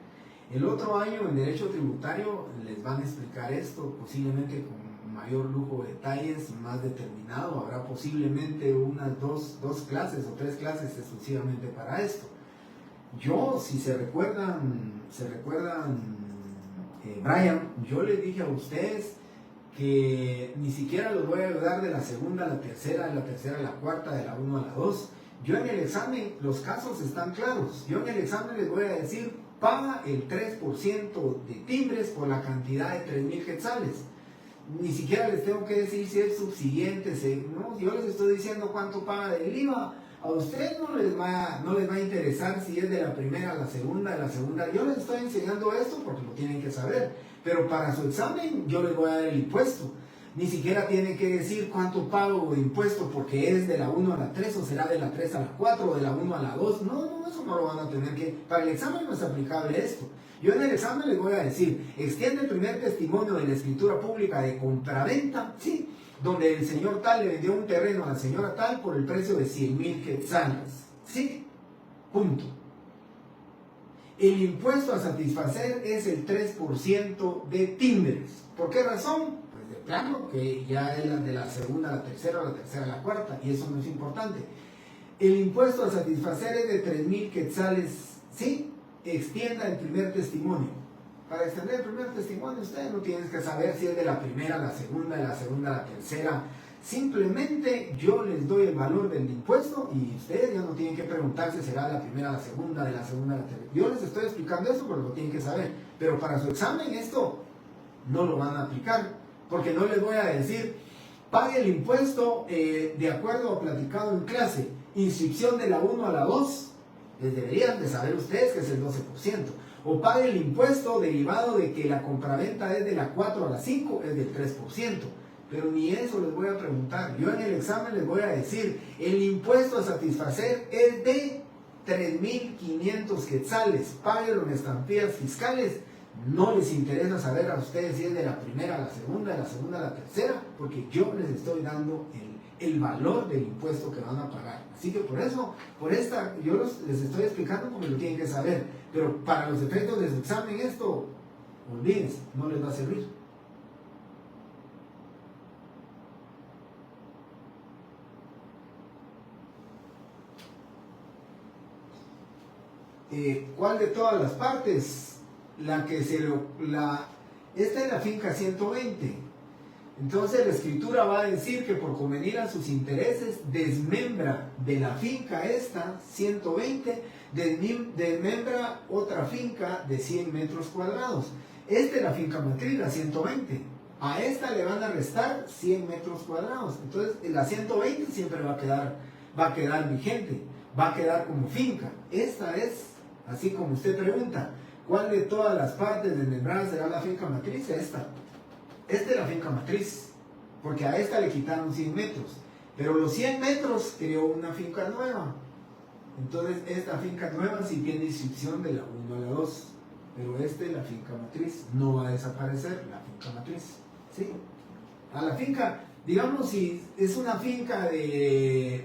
El otro año en Derecho Tributario les van a explicar esto, posiblemente con mayor lujo de detalles, más determinado. Habrá posiblemente unas dos clases o 3 clases exclusivamente para esto. Yo, si se recuerdan, Brian, yo les dije a ustedes que ni siquiera los voy a ayudar de la segunda a la tercera, de la tercera a la cuarta, de la 1 a la 2. Yo en el examen, los casos están claros. Yo en el examen les voy a decir, paga el 3% de timbres por la cantidad de 3,000 quetzales. Ni siquiera les tengo que decir si es subsiguiente, no, yo les estoy diciendo cuánto paga del IVA. A ustedes no les va a interesar si es de la primera a la segunda, de la segunda. Yo les estoy enseñando esto porque lo tienen que saber. Pero para su examen yo les voy a dar el impuesto. Ni siquiera tienen que decir cuánto pago de impuesto porque es de la 1 a la 3 o será de la 3 a la 4 o de la 1 a la 2. No, eso no lo van a tener que... Para el examen no es aplicable esto. Yo en el examen les voy a decir, extiende el primer testimonio de la escritura pública de compraventa, sí, donde el señor tal le vendió un terreno a la señora tal por el precio de 100,000 quetzales. Sí, punto. El impuesto a satisfacer es el 3% de timbres. ¿Por qué razón? Pues de plano, que ya es de la segunda a la tercera, o la tercera a la cuarta, y eso no es importante. El impuesto a satisfacer es de 3,000 quetzales, ¿sí? Extienda el primer testimonio. Para extender el primer testimonio, ustedes no tienen que saber si es de la primera a la segunda, de la segunda a la tercera. Simplemente yo les doy el valor del impuesto y ustedes ya no tienen que preguntarse si será de la primera a la segunda, de la segunda a la tercera. Yo les estoy explicando eso porque lo tienen que saber. Pero para su examen esto no lo van a aplicar. Porque no les voy a decir, pague el impuesto de acuerdo a platicado en clase. Inscripción de la 1 a la 2. Les deberían de saber ustedes que es el 12%. O pague el impuesto derivado de que la compraventa es de la 4 a la 5, es del 3%. Pero ni eso les voy a preguntar. Yo en el examen les voy a decir, el impuesto a satisfacer es de 3.500 quetzales, páguelo en estampillas fiscales. No les interesa saber a ustedes si es de la primera a la segunda, de la segunda a la tercera, porque yo les estoy dando el valor del impuesto que van a pagar. Así que por eso, yo les estoy explicando cómo lo tienen que saber. Pero para los efectos de su examen esto, olvídense, no les va a servir. ¿Cuál de todas las partes? Esta es la finca 120. Entonces la escritura va a decir que por convenir a sus intereses desmembra de la finca esta 120, desmembra otra finca de 100 metros cuadrados. Esta es la finca matriz, la 120. A esta le van a restar 100 metros cuadrados. Entonces la 120 siempre va a quedar vigente, va a quedar como finca. Esta es, así como usted pregunta, ¿cuál de todas las partes desmembradas será la finca matriz? Esta es la finca matriz, porque a esta le quitaron 100 metros, pero los 100 metros creó una finca nueva. Entonces esta finca nueva sí tiene inscripción de la 1 a la 2, pero esta es la finca matriz, no va a desaparecer la finca matriz, ¿sí? A la finca, digamos, si es una finca de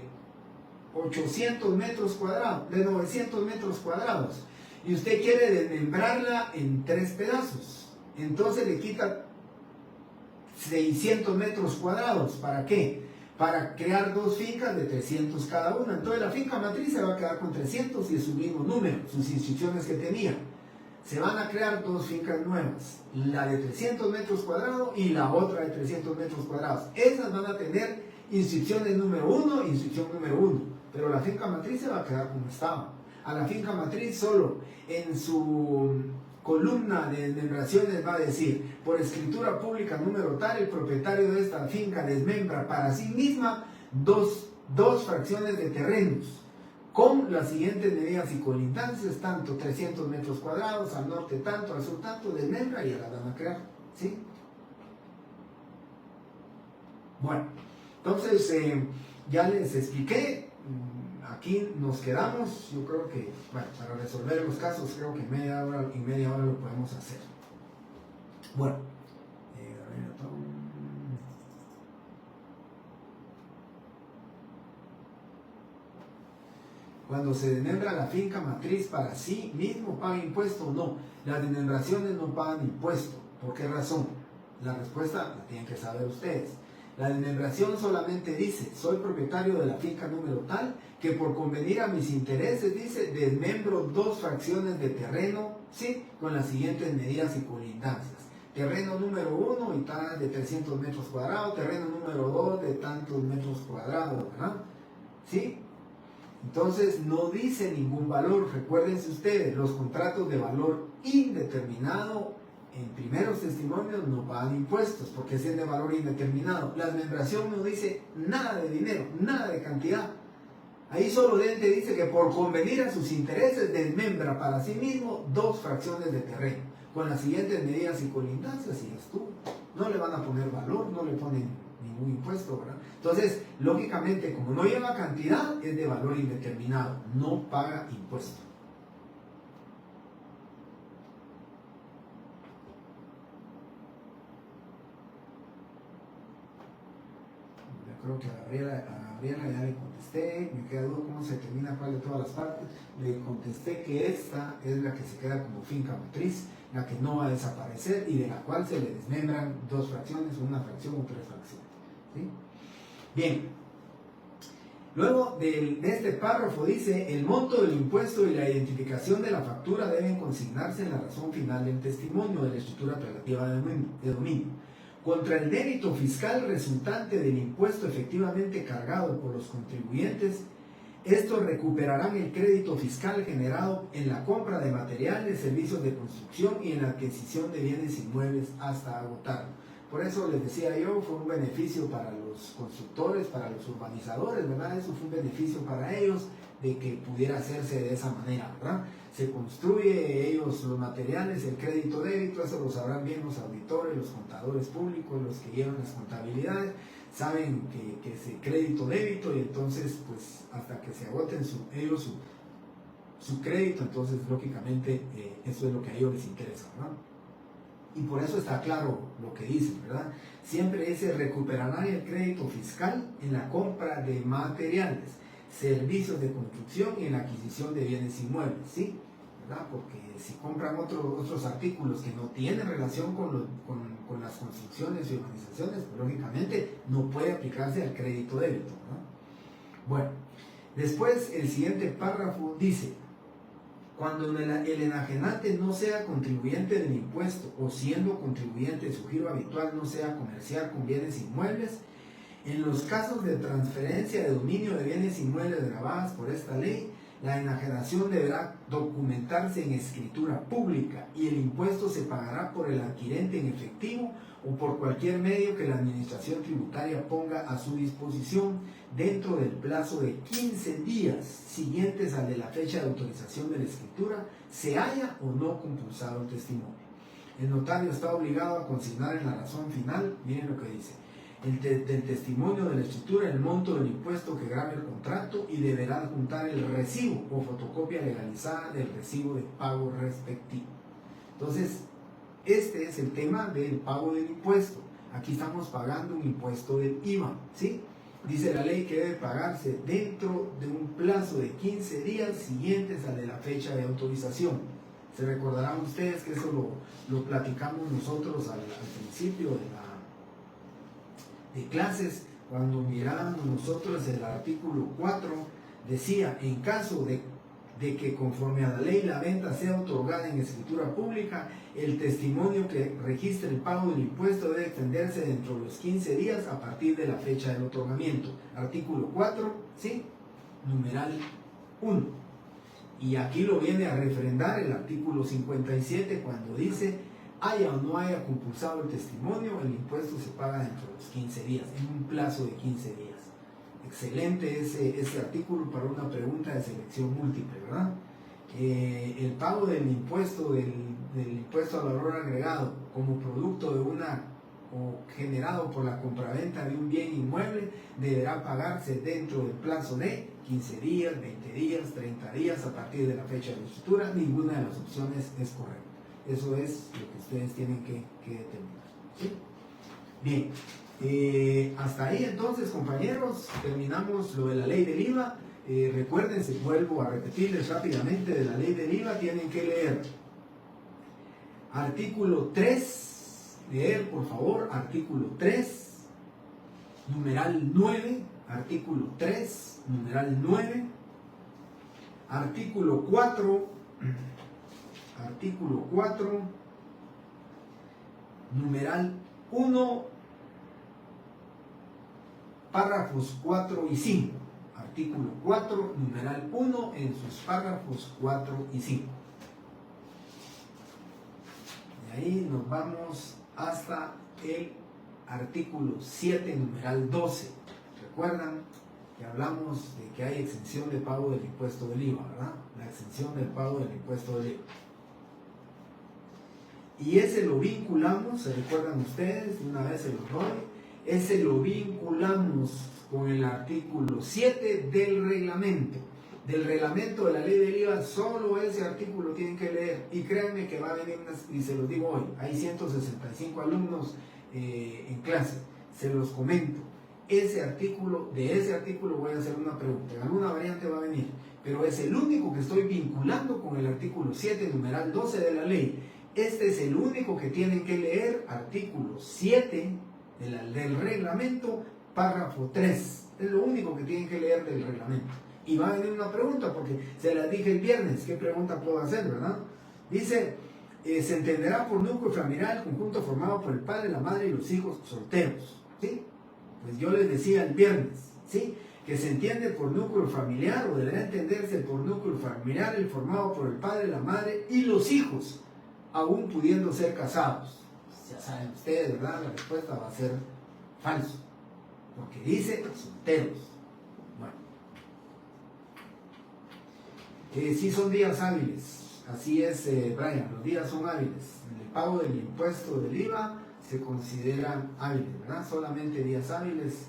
800 metros cuadrados, de 900 metros cuadrados, y usted quiere desmembrarla en 3 pedazos, entonces le quita 600 metros cuadrados. ¿Para qué? Para crear 2 fincas de 300 cada una. Entonces la finca matriz se va a quedar con 300 y es su mismo número, sus instrucciones que tenía. Se van a crear 2 fincas nuevas, la de 300 metros cuadrados y la otra de 300 metros cuadrados. Esas van a tener inscripciones número 1 e inscripción número 1, pero la finca matriz se va a quedar como estaba. A la finca matriz solo en su columna de desmembraciones va a decir: por escritura pública número tal, el propietario de esta finca desmembra para sí misma dos fracciones de terrenos con las siguientes medidas y colindancias, tanto 300 metros cuadrados, al norte tanto, al sur tanto, desmembra y ya la van a crear, ¿sí? Bueno, entonces ya les expliqué. Aquí nos quedamos. Yo creo que, bueno, para resolver los casos, creo que en media hora lo podemos hacer. Bueno, cuando se desmembra la finca matriz para sí mismo, ¿paga impuesto o no? Las desmembraciones no pagan impuesto. ¿Por qué razón? La respuesta la tienen que saber ustedes. La desmembración solamente dice: soy propietario de la finca número tal, que por convenir a mis intereses, dice, desmembro 2 fracciones de terreno, ¿sí? Con las siguientes medidas y colindancias. Terreno número 1 y tal de 300 metros cuadrados, terreno número 2 de tantos metros cuadrados, ¿verdad? ¿Sí? Entonces no dice ningún valor. Recuérdense ustedes, los contratos de valor indeterminado en primeros testimonios no pagan impuestos, porque es de valor indeterminado. La desmembración no dice nada de dinero, nada de cantidad. Ahí solo te dice que por convenir a sus intereses desmembra para sí mismo 2 fracciones de terreno, con las siguientes medidas y colindancias, y ya estuvo. No le van a poner valor, no le ponen ningún impuesto, ¿verdad? Entonces, lógicamente, como no lleva cantidad, es de valor indeterminado, no paga impuesto. Creo que a Gabriela ya le contesté. Me queda duda cómo se determina cuál de todas las partes. Le contesté que esta es la que se queda como finca matriz, la que no va a desaparecer y de la cual se le desmembran 2 fracciones, una fracción o 3 fracciones, ¿sí? Bien. Luego de este párrafo dice: el monto del impuesto y la identificación de la factura deben consignarse en la razón final del testimonio de la escritura prelativa de dominio. Contra el débito fiscal resultante del impuesto efectivamente cargado por los contribuyentes, estos recuperarán el crédito fiscal generado en la compra de materiales, servicios de construcción y en la adquisición de bienes inmuebles hasta agotarlo. Por eso les decía yo, fue un beneficio para los constructores, para los urbanizadores, ¿verdad? Eso fue un beneficio para ellos de que pudiera hacerse de esa manera, ¿verdad? Se construye ellos los materiales, el crédito débito, eso lo sabrán bien los auditores, los contadores públicos, los que llevan las contabilidades, saben que es el crédito débito, y entonces pues hasta que se agoten ellos su crédito, entonces lógicamente eso es lo que a ellos les interesa, ¿verdad? Y por eso está claro lo que dicen, ¿verdad? Siempre dice, recuperarán el crédito fiscal en la compra de materiales, servicios de construcción y en la adquisición de bienes inmuebles, ¿sí? ¿Verdad? Porque si compran otros artículos que no tienen relación con las construcciones y urbanizaciones, pues, lógicamente no puede aplicarse al crédito débito, ¿no? Bueno, después el siguiente párrafo dice, cuando el enajenante no sea contribuyente del impuesto o siendo contribuyente de su giro habitual no sea comerciar con bienes inmuebles, en los casos de transferencia de dominio de bienes inmuebles gravadas por esta ley, la enajenación deberá documentarse en escritura pública y el impuesto se pagará por el adquirente en efectivo o por cualquier medio que la administración tributaria ponga a su disposición dentro del plazo de 15 días siguientes al de la fecha de autorización de la escritura, se haya o no compulsado el testimonio. El notario está obligado a consignar en la razón final, miren lo que dice, del testimonio de la escritura el monto del impuesto que grave el contrato y deberá adjuntar el recibo o fotocopia legalizada del recibo de pago respectivo. Entonces, este es el tema del pago del impuesto. Aquí estamos pagando un impuesto del IVA, ¿sí? Dice la ley que debe pagarse dentro de un plazo de 15 días siguientes al de la fecha de autorización. Se recordarán ustedes que eso lo platicamos nosotros al principio de clases, cuando mirábamos nosotros el artículo 4, decía, en caso de que conforme a la ley la venta sea otorgada en escritura pública, el testimonio que registre el pago del impuesto debe extenderse dentro de los 15 días a partir de la fecha del otorgamiento. Artículo 4, ¿sí? Numeral 1. Y aquí lo viene a refrendar el artículo 57 cuando dice, haya o no haya compulsado el testimonio, el impuesto se paga dentro de los 15 días, en un plazo de 15 días. Excelente ese artículo para una pregunta de selección múltiple, ¿verdad? El pago del impuesto al valor agregado como producto de o generado por la compraventa de un bien inmueble deberá pagarse dentro del plazo de 15 días, 20 días, 30 días a partir de la fecha de la escritura. Ninguna de las opciones es correcta. Eso es lo que ustedes tienen que determinar, ¿sí? Bien, hasta ahí entonces, compañeros, terminamos lo de la ley del IVA. Recuerden, vuelvo a repetirles rápidamente de la ley del IVA, tienen que leer artículo 3, leer por favor, artículo 3, numeral 9, artículo 3, numeral 9, artículo 4, numeral 1, párrafos 4 y 5. Artículo 4, numeral 1 en sus párrafos 4 y 5. Y ahí nos vamos hasta el artículo 7, numeral 12. ¿Recuerdan que hablamos de que hay exención de pago del impuesto del IVA, ¿verdad? La exención del pago del impuesto del IVA. Y ese lo vinculamos, ¿se recuerdan ustedes? Una vez se los doy. Ese lo vinculamos con el artículo 7 del reglamento. Del reglamento de la ley del IVA, solo ese artículo tienen que leer. Y créanme que va a venir, y se los digo hoy, hay 165 alumnos en clase. Se los comento. De ese artículo voy a hacer una pregunta. En alguna variante va a venir. Pero es el único que estoy vinculando con el artículo 7, numeral 12 de la ley. Este es el único que tienen que leer, artículo 7 del reglamento, párrafo 3. Es lo único que tienen que leer del reglamento. Y va a venir una pregunta, porque se las dije el viernes. ¿Qué pregunta puedo hacer, verdad? Dice, se entenderá por núcleo familiar el conjunto formado por el padre, la madre y los hijos solteros. ¿Sí? Pues yo les decía el viernes, ¿sí? Que se entiende por núcleo familiar, o deberá entenderse por núcleo familiar el formado por el padre, la madre y los hijos, aún pudiendo ser casados. Ya saben ustedes, ¿verdad? La respuesta va a ser falso, porque dice solteros. Bueno, sí son días hábiles, así es, Brian, los días son hábiles. El pago del impuesto del IVA se consideran hábiles, ¿verdad? Solamente días hábiles,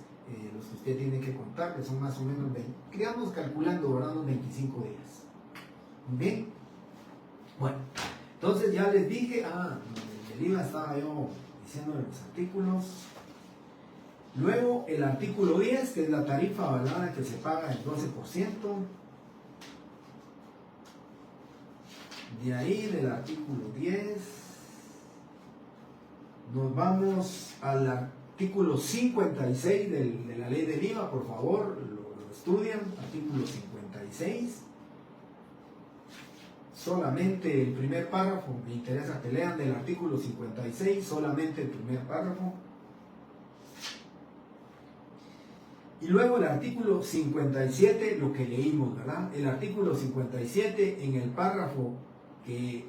los que usted tiene que contar, que son más o menos 20, digamos calculando, ¿verdad? Unos 25 días. Bien, bueno, entonces ya les dije, el IVA estaba yo diciendo en los artículos. Luego el artículo 10, que es la tarifa avalada que se paga el 12%. De ahí, del artículo 10, nos vamos al artículo 56 de la ley del IVA, por favor, lo estudian, artículo 56. Solamente el primer párrafo, me interesa que lean del artículo 56, solamente el primer párrafo. Y luego el artículo 57, lo que leímos, ¿verdad? El artículo 57 en el párrafo que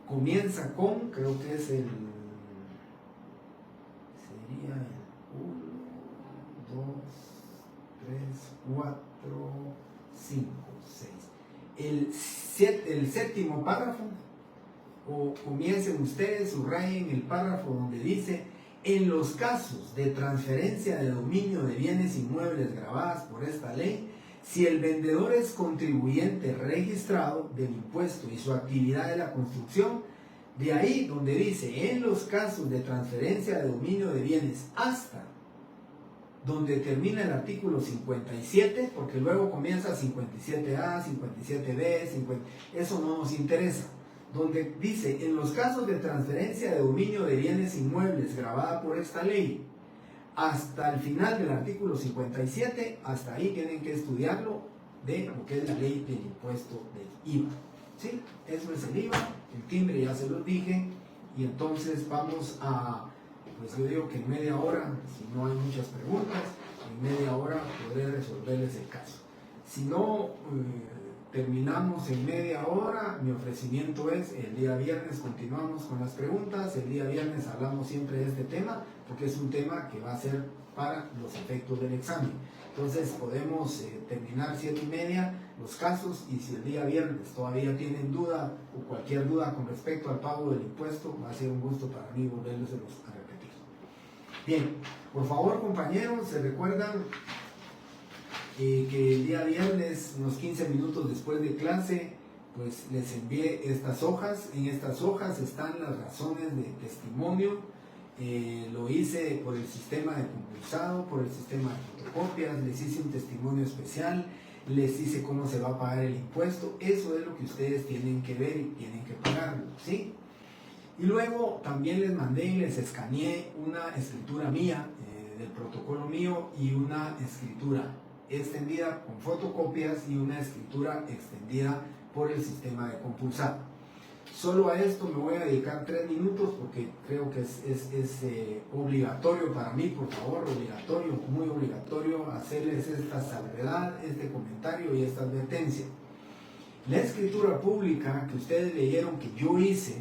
comienza con, creo que sería el 1, 2, 3, 4, 5, 6. El séptimo párrafo, o comiencen ustedes, subrayen el párrafo donde dice: en los casos de transferencia de dominio de bienes inmuebles gravadas por esta ley, si el vendedor es contribuyente registrado del impuesto y su actividad de la construcción, de ahí donde dice en los casos de transferencia de dominio de bienes hasta donde termina el artículo 57, porque luego comienza 57A, 57B, eso no nos interesa. Donde dice, en los casos de transferencia de dominio de bienes inmuebles grabada por esta ley, hasta el final del artículo 57, hasta ahí tienen que estudiarlo de lo que es la ley del impuesto del IVA. ¿Sí? Eso es el IVA, el timbre ya se los dije, y entonces vamos a, pues yo digo que en media hora, si no hay muchas preguntas, en media hora podré resolverles el caso. Si no terminamos en media hora, mi ofrecimiento es el día viernes continuamos con las preguntas. El día viernes hablamos siempre de este tema porque es un tema que va a ser para los efectos del examen. Entonces podemos terminar 7:30 los casos, y si el día viernes todavía tienen duda o cualquier duda con respecto al pago del impuesto, va a ser un gusto para mí volverlos a repetir. Bien, por favor compañeros, se recuerdan que el día viernes, unos 15 minutos después de clase, pues les envié estas hojas. En estas hojas están las razones de testimonio. Lo hice por el sistema de compulsado, por el sistema de fotocopias, les hice un testimonio especial, les hice cómo se va a pagar el impuesto. Eso es lo que ustedes tienen que ver y tienen que pagarlo, ¿sí? Y luego también les mandé y les escaneé una escritura mía, del protocolo mío, y una escritura extendida con fotocopias y una escritura extendida por el sistema de compulsado. Solo a esto me voy a dedicar 3 minutos porque creo que es obligatorio para mí, por favor, obligatorio, muy obligatorio hacerles esta salvedad, este comentario y esta advertencia. La escritura pública que ustedes leyeron que yo hice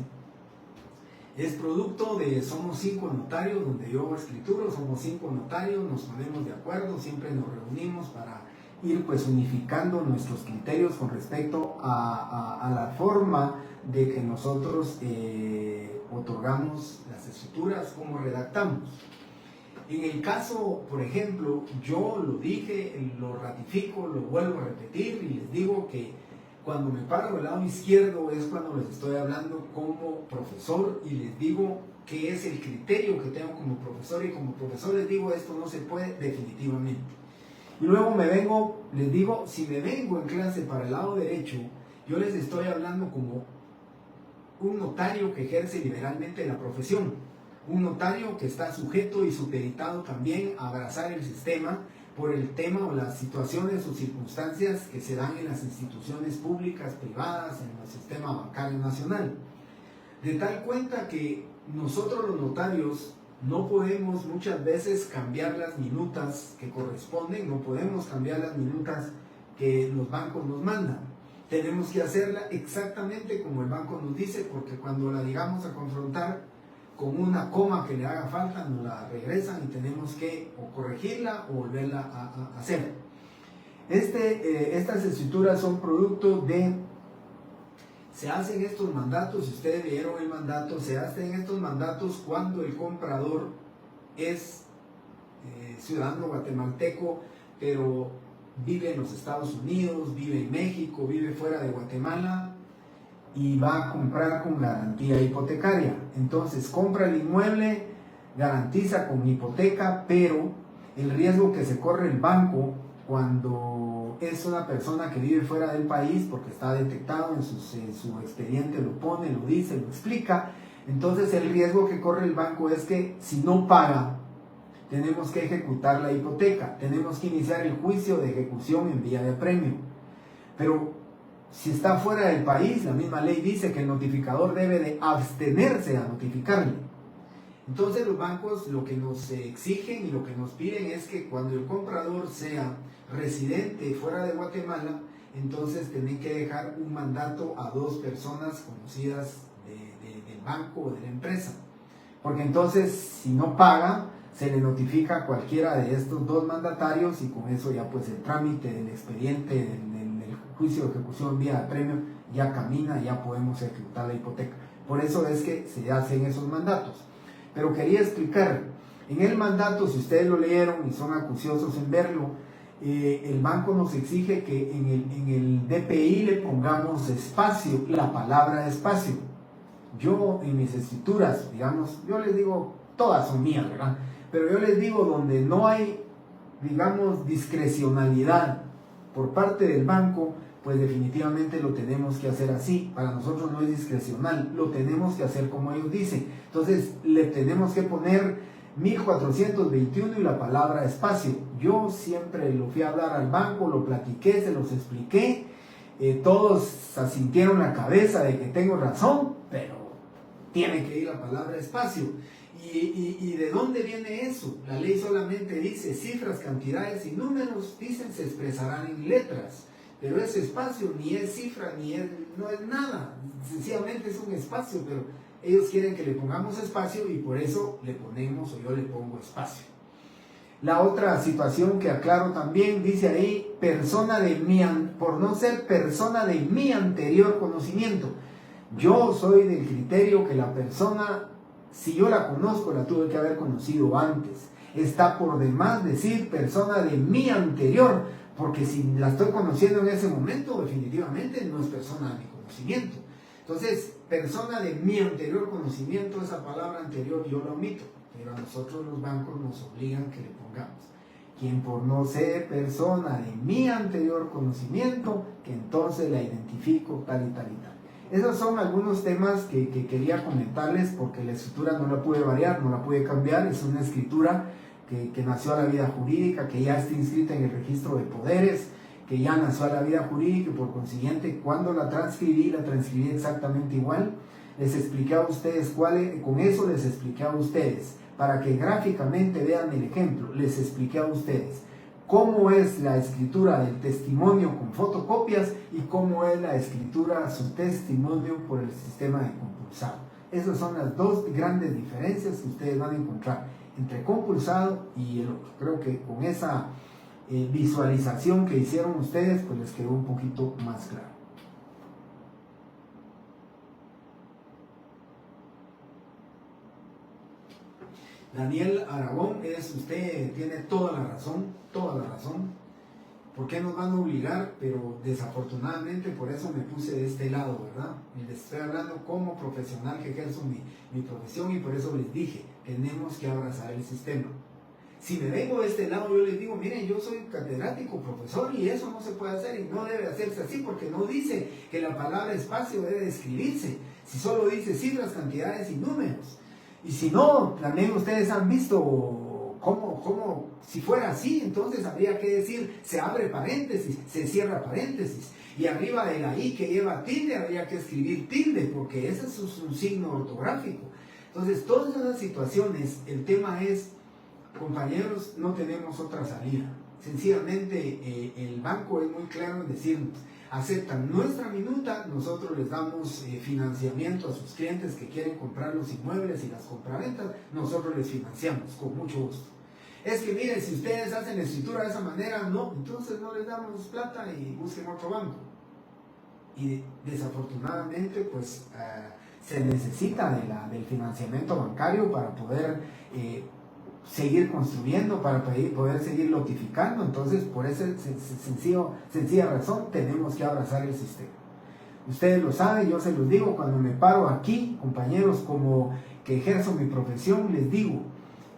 es producto de, somos 5 notarios donde yo hago escritura, somos 5 notarios, nos ponemos de acuerdo, siempre nos reunimos para ir pues unificando nuestros criterios con respecto a la forma de que nosotros otorgamos las escrituras, cómo redactamos. En el caso, por ejemplo, yo lo dije, lo ratifico, lo vuelvo a repetir y les digo que cuando me paro del lado izquierdo es cuando les estoy hablando como profesor y les digo qué es el criterio que tengo como profesor, y como profesor les digo esto no se puede definitivamente. Y luego me vengo, les digo, si me vengo en clase para el lado derecho, yo les estoy hablando como un notario que ejerce liberalmente la profesión, un notario que está sujeto y supeditado también a abrazar el sistema por el tema o las situaciones o circunstancias que se dan en las instituciones públicas, privadas, en el sistema bancario nacional. De tal cuenta que nosotros los notarios no podemos muchas veces cambiar las minutas que corresponden, no podemos cambiar las minutas que los bancos nos mandan. Tenemos que hacerla exactamente como el banco nos dice, porque cuando la llegamos a confrontar con una coma que le haga falta, nos la regresan y tenemos que o corregirla o volverla a hacer. Estas escrituras son producto de, se hacen estos mandatos, si ustedes leyeron el mandato, se hacen estos mandatos cuando el comprador es ciudadano guatemalteco, pero vive en los Estados Unidos, vive en México, vive fuera de Guatemala y va a comprar con garantía hipotecaria. Entonces compra el inmueble, garantiza con hipoteca, pero el riesgo que se corre el banco cuando es una persona que vive fuera del país, porque está detectado en su expediente, lo pone, lo dice, lo explica, entonces el riesgo que corre el banco es que si no paga, tenemos que ejecutar la hipoteca, tenemos que iniciar el juicio de ejecución en vía de apremio. Pero si está fuera del país, la misma ley dice que el notificador debe de abstenerse a notificarle. Entonces los bancos lo que nos exigen y lo que nos piden es que cuando el comprador sea residente fuera de Guatemala, entonces tienen que dejar un mandato a 2 personas conocidas del banco o de la empresa. Porque entonces si no paga, se le notifica a cualquiera de estos 2 mandatarios y con eso ya pues el trámite del expediente del juicio de ejecución vía de premio ya camina, ya podemos ejecutar la hipoteca. Por eso es que se hacen esos mandatos. Pero quería explicar, en el mandato, si ustedes lo leyeron y son acuciosos en verlo, el banco nos exige que en el DPI le pongamos espacio, la palabra espacio. Yo en mis escrituras, digamos, yo les digo, todas son mías, ¿verdad? Pero yo les digo donde no hay, digamos, discrecionalidad por parte del banco, pues definitivamente lo tenemos que hacer así. Para nosotros no es discrecional, lo tenemos que hacer como ellos dicen. Entonces le tenemos que poner 1421 y la palabra espacio. Yo siempre lo fui a hablar al banco, lo platiqué, se los expliqué. Todos asintieron la cabeza de que tengo razón, pero tiene que ir la palabra espacio. ¿Y de dónde viene eso? La ley solamente dice cifras, cantidades y números, dicen se expresarán en letras. Pero ese espacio ni es cifra, no es nada. Sencillamente es un espacio, pero ellos quieren que le pongamos espacio y por eso le ponemos o yo le pongo espacio. La otra situación que aclaro también, dice ahí, por no ser persona de mi anterior conocimiento. Yo soy del criterio que la persona, si yo la conozco, la tuve que haber conocido antes. Está por demás decir persona de mi anterior, porque si la estoy conociendo en ese momento, definitivamente no es persona de mi conocimiento. Entonces, persona de mi anterior conocimiento, esa palabra anterior yo la omito, pero a nosotros los bancos nos obligan que le pongamos. Quien por no ser persona de mi anterior conocimiento, que entonces la identifico tal y tal y tal. Esos son algunos temas que quería comentarles porque la escritura no la pude variar, no la pude cambiar, es una escritura que nació a la vida jurídica, que ya está inscrita en el registro de poderes, que ya nació a la vida jurídica y por consiguiente cuando la transcribí exactamente igual. Les expliqué a ustedes con eso les expliqué a ustedes, para que gráficamente vean el ejemplo, les expliqué a ustedes cómo es la escritura del testimonio con fotocopias y cómo es la escritura su testimonio por el sistema de compulsado. Esas son las 2 grandes diferencias que ustedes van a encontrar entre compulsado y el otro. Creo que con esa visualización que hicieron ustedes, pues les quedó un poquito más claro. Daniel Aragón, usted tiene toda la razón, toda la razón. ¿Por qué nos van a obligar? Pero desafortunadamente por eso me puse de este lado, ¿verdad? Y les estoy hablando como profesional que ejerzo mi profesión y por eso les dije, tenemos que abrazar el sistema. Si me vengo de este lado, yo les digo, miren, yo soy catedrático, profesor y eso no se puede hacer y no debe hacerse así porque no dice que la palabra espacio debe escribirse, si solo dice cifras, cantidades y números. Y si no, también ustedes han visto cómo si fuera así, entonces habría que decir, se abre paréntesis, se cierra paréntesis. Y arriba de la I que lleva tilde, habría que escribir tilde, porque ese es un signo ortográfico. Entonces, todas esas situaciones, el tema es, compañeros, no tenemos otra salida. Sencillamente, el banco es muy claro en decirnos, aceptan nuestra minuta, nosotros les damos financiamiento a sus clientes que quieren comprar los inmuebles y las compraventas, nosotros les financiamos con mucho gusto. Es que miren, si ustedes hacen la escritura de esa manera, no, entonces no les damos plata y busquen otro banco. Y desafortunadamente, pues se necesita del financiamiento bancario para poder seguir construyendo, para poder seguir lotificando. Entonces, por esa sencilla razón, tenemos que abrazar el sistema. Ustedes lo saben, yo se los digo cuando me paro aquí, compañeros, como que ejerzo mi profesión, les digo,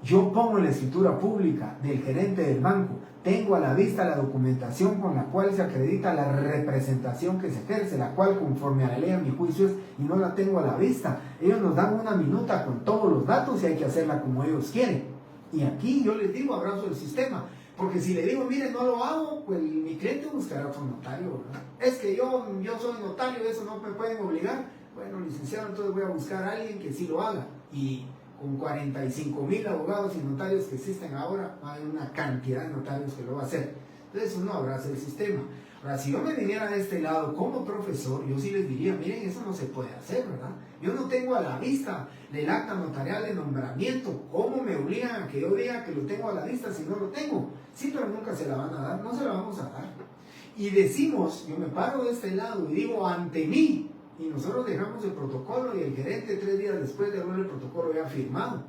yo pongo en la escritura pública del gerente del banco, tengo a la vista la documentación con la cual se acredita la representación que se ejerce, la cual conforme a la ley a mi juicio es, y no la tengo a la vista. Ellos nos dan una minuta con todos los datos y hay que hacerla como ellos quieren. Y aquí yo les digo, abrazo el sistema. Porque si le digo, mire, no lo hago, pues mi cliente buscará otro notario, ¿verdad? Es que yo soy notario, eso no me pueden obligar. Bueno, licenciado, entonces voy a buscar a alguien que sí lo haga. Y con 45,000 abogados y notarios que existen ahora, hay una cantidad de notarios que lo va a hacer. Entonces uno abraza el sistema. Ahora, si yo me viniera de este lado como profesor, yo sí les diría, miren, eso no se puede hacer, ¿verdad? Yo no tengo a la vista el acta notarial de nombramiento. ¿Cómo me obligan a que yo diga que lo tengo a la vista si no lo tengo? Sí, pero nunca se la van a dar, no se la vamos a dar. Y decimos, yo me paro de este lado y digo, ante mí, y nosotros dejamos el protocolo y el gerente 3 días después de haber el protocolo ya firmado.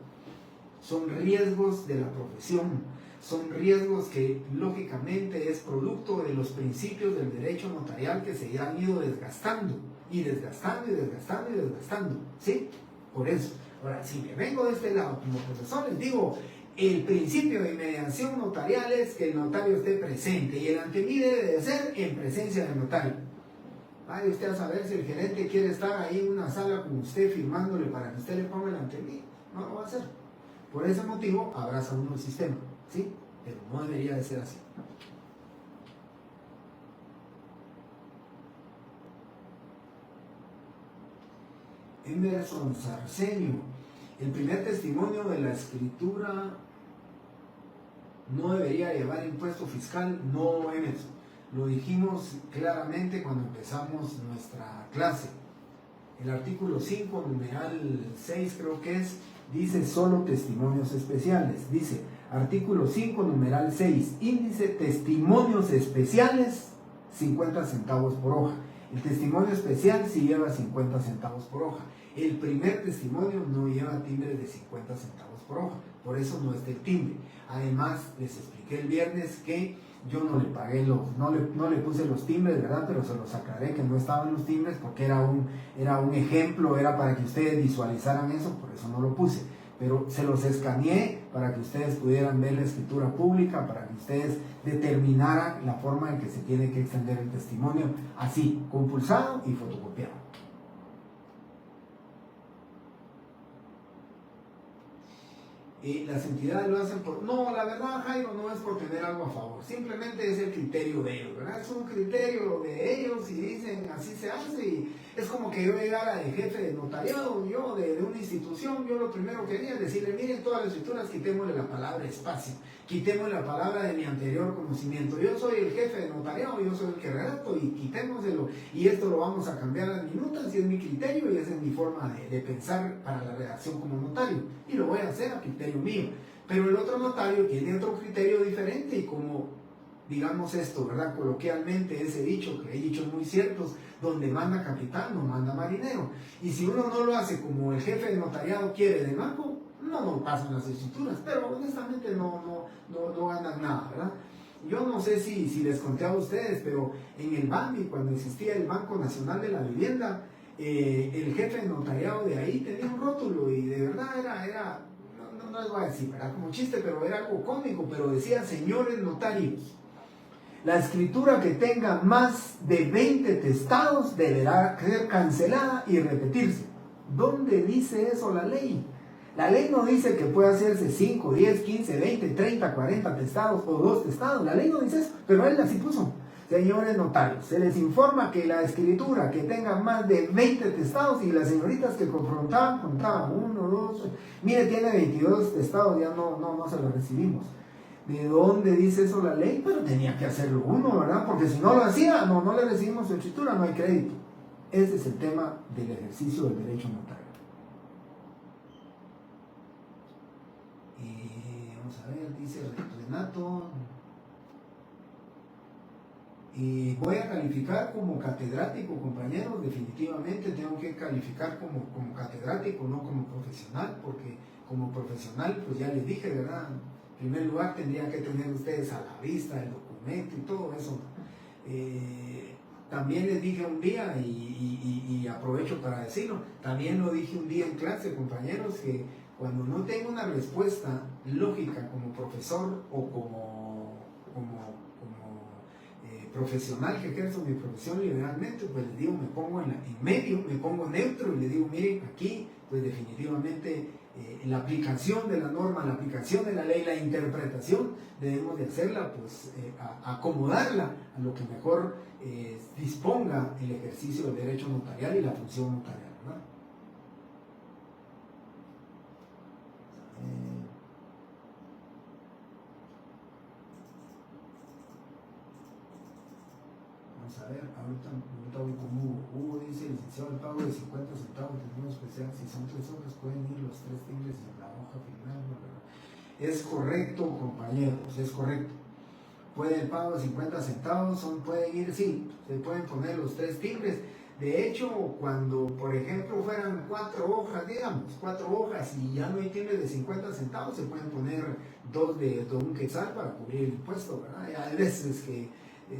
Son riesgos de la profesión. Son riesgos que lógicamente es producto de los principios del derecho notarial que se han ido desgastando y desgastando y desgastando y desgastando, ¿sí? Por eso. Ahora, si me vengo de este lado como profesor, les digo, el principio de mediación notarial es que el notario esté presente y el ante mí debe de ser en presencia del notario. Vaya usted a saber si el gerente quiere estar ahí en una sala con usted firmándole para que usted le ponga el ante mí. No lo va a hacer. Por ese motivo, abraza uno el sistema, ¿sí? Pero no debería de ser así. Emerson Sarceño, el primer testimonio de la escritura no debería llevar impuesto fiscal. No, Emerson. Lo dijimos claramente cuando empezamos nuestra clase. El artículo 5, numeral 6 creo que es, dice solo testimonios especiales. Dice, artículo 5, numeral 6, índice testimonios especiales, 50 centavos por hoja. El testimonio especial sí lleva 50 centavos por hoja. El primer testimonio no lleva timbre de 50 centavos por hoja. Por eso no es del timbre. Además, les expliqué el viernes que yo no le pagué no le puse los timbres, ¿verdad? Pero se los aclaré que no estaban los timbres porque era un ejemplo, era para que ustedes visualizaran eso, por eso no lo puse. Pero se los escaneé para que ustedes pudieran ver la escritura pública, para que ustedes determinaran la forma en que se tiene que extender el testimonio, así, compulsado y fotocopiado. Las entidades lo hacen por... No, la verdad, Jairo, no es por tener algo a favor, simplemente es el criterio de ellos, ¿verdad? Es un criterio de ellos y dicen así se hace, y es como que yo llegara de jefe de notariado, yo de una institución, yo lo primero que haría es decirle, miren todas las escrituras, quitémosle la palabra espacio, quitémosle la palabra de mi anterior conocimiento, yo soy el jefe de notariado, yo soy el que redacto y quitémoselo, y esto lo vamos a cambiar a las minutas, y es mi criterio y esa es mi forma de pensar para la redacción como notario, y lo voy a hacer a criterio mío. Pero el otro notario tiene otro criterio diferente y como, digamos esto, ¿verdad? Coloquialmente ese dicho, que hay dichos muy ciertos, donde manda capitán, no manda marinero. Y si uno no lo hace como el jefe de notariado quiere de banco, no pasan las escrituras, pero honestamente no ganan nada, ¿verdad? Yo no sé si les conté a ustedes, pero en el BANVI, cuando existía el Banco Nacional de la Vivienda, el jefe de notariado de ahí tenía un rótulo y de verdad era no les voy a decir, ¿verdad? Como chiste, pero era algo cómico, pero decía, señores notarios, la escritura que tenga más de 20 testados deberá ser cancelada y repetirse. ¿Dónde dice eso la ley? La ley no dice que puede hacerse 5, 10, 15, 20, 30, 40 testados o 2 testados. La ley no dice eso, pero él así puso. Señores notarios, se les informa que la escritura que tenga más de 20 testados, y las señoritas que contaban 1, 2, mire, tiene 22 testados, ya no se lo recibimos. ¿De dónde dice eso la ley? Pero tenía que hacerlo uno, ¿verdad? Porque si no lo hacía, no le recibimos su escritura, no hay crédito. Ese es el tema del ejercicio del derecho notario. Vamos a ver, dice Renato... Y voy a calificar como catedrático, compañeros, definitivamente tengo que calificar como catedrático, no como profesional, porque como profesional, pues ya les dije, ¿verdad? En primer lugar tendrían que tener ustedes a la vista el documento y todo eso. También les dije un día, y aprovecho para decirlo, también lo dije un día en clase, compañeros, que cuando no tengo una respuesta lógica como profesor o como profesional que ejerzo mi profesión liberalmente, pues les digo, me pongo en medio, me pongo neutro y les digo, miren, aquí, pues definitivamente la aplicación de la norma, la aplicación de la ley, la interpretación, debemos de hacerla, pues acomodarla a lo que mejor disponga el ejercicio del derecho notarial y la función notarial, ¿verdad? Vamos a ver, ahorita voy con Hugo. Hugo dice, licenciado, el pago de 50 centavos de testimonio especial, si son 3 hojas, pueden ir los 3 timbres en la hoja final. Es correcto, compañeros, es correcto. Puede el pago de 50 centavos, pueden ir, sí, se pueden poner los 3 timbres. De hecho, cuando, por ejemplo, fueran 4 hojas, digamos, 4 hojas y ya no hay timbre de 50 centavos, se pueden poner 2 de un quetzal para cubrir el impuesto, ¿verdad? Y hay veces que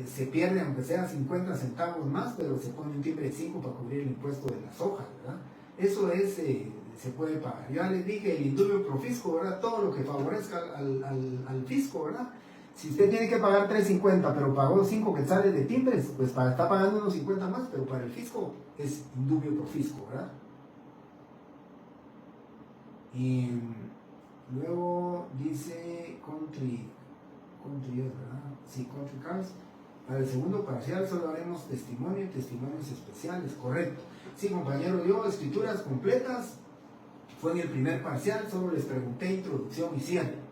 se pierde, aunque sea 50 centavos más, pero se pone un timbre de 5 para cubrir el impuesto de las hojas, ¿verdad? Eso es, se puede pagar. Ya les dije, el indubio pro fisco, ¿verdad? Todo lo que favorezca al fisco, ¿verdad? Si usted tiene que pagar 3.50, pero pagó 5 quetzales de timbres, pues está pagando unos 50 más, pero para el fisco es indubio pro fisco, ¿verdad? Y luego dice country, ¿verdad? Sí, country cars. Para el segundo parcial solo haremos testimonio y testimonios especiales, correcto. Sí, compañero, yo escrituras completas fue en el primer parcial, solo les pregunté introducción y cierre.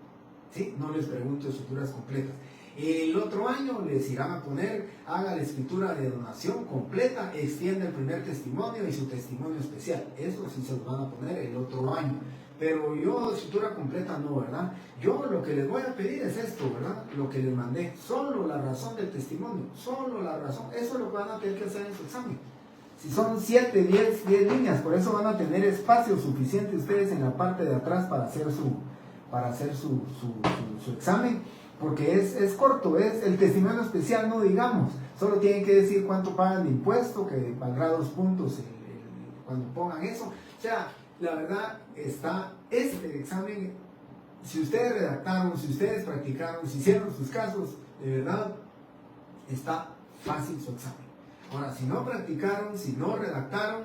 ¿Sí? No les pregunto escrituras completas. El otro año les irán a poner, haga la escritura de donación completa, extienda el primer testimonio y su testimonio especial. Eso sí se lo van a poner el otro año. Pero yo escritura completa no, ¿verdad? Yo lo que les voy a pedir es esto, ¿verdad? Lo que les mandé, solo la razón del testimonio, solo la razón. Eso es lo que van a tener que hacer en su examen. Si son 7, 10 líneas, por eso van a tener espacio suficiente ustedes en la parte de atrás para hacer su examen, porque es corto, es el testimonio especial, no digamos, solo tienen que decir cuánto pagan de impuesto, que valdrá 2 puntos cuando pongan eso. O sea, la verdad está, este examen, si ustedes redactaron, si ustedes practicaron, si hicieron sus casos, de verdad está fácil su examen. Ahora, si no practicaron, si no redactaron,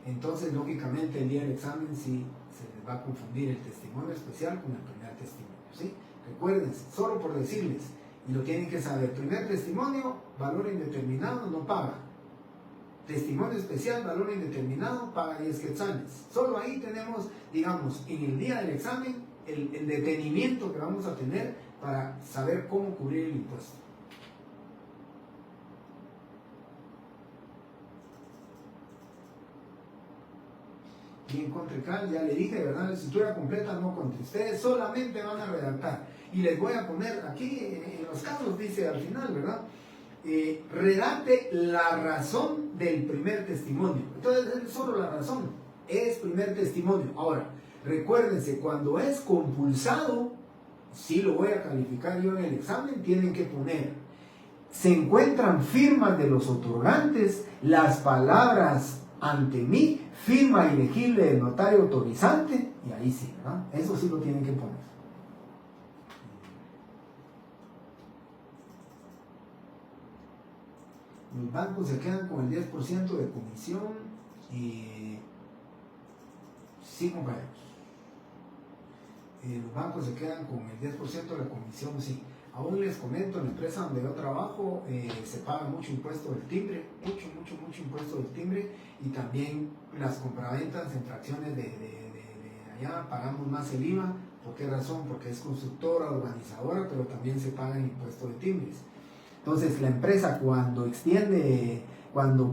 entonces lógicamente el día del examen sí se les va a confundir el testimonio especial con el primer testimonio, ¿sí? Recuérdense, solo por decirles, y lo tienen que saber, primer testimonio, valor indeterminado, no paga. Testimonio especial, valor indeterminado, paga 10 quetzales. Solo ahí tenemos, digamos, en el día del examen, el detenimiento que vamos a tener para saber cómo cubrir el impuesto. Y en Contrical, ya le dije, ¿verdad? La escritura completa no contra ustedes, solamente van a redactar. Y les voy a poner aquí, en los casos dice al final, ¿verdad? Redacte la razón del primer testimonio. Entonces, es solo la razón, es primer testimonio. Ahora, recuérdense, cuando es compulsado, si lo voy a calificar yo en el examen, tienen que poner, se encuentran firmas de los otorgantes, las palabras ante mí, firma ilegible del notario autorizante, y ahí sí, ¿verdad? Eso sí lo tienen que poner. Los bancos se quedan con el 10% de comisión. Sí, compañeros. Los bancos se quedan con el 10% de la comisión, sí. Aún les comento, en la empresa donde yo trabajo se paga mucho impuesto del timbre, mucho impuesto del timbre, y también las compraventas en fracciones de allá pagamos más el IVA. ¿Por qué razón? Porque es constructora, urbanizadora, pero también se paga el impuesto de timbres. Entonces la empresa cuando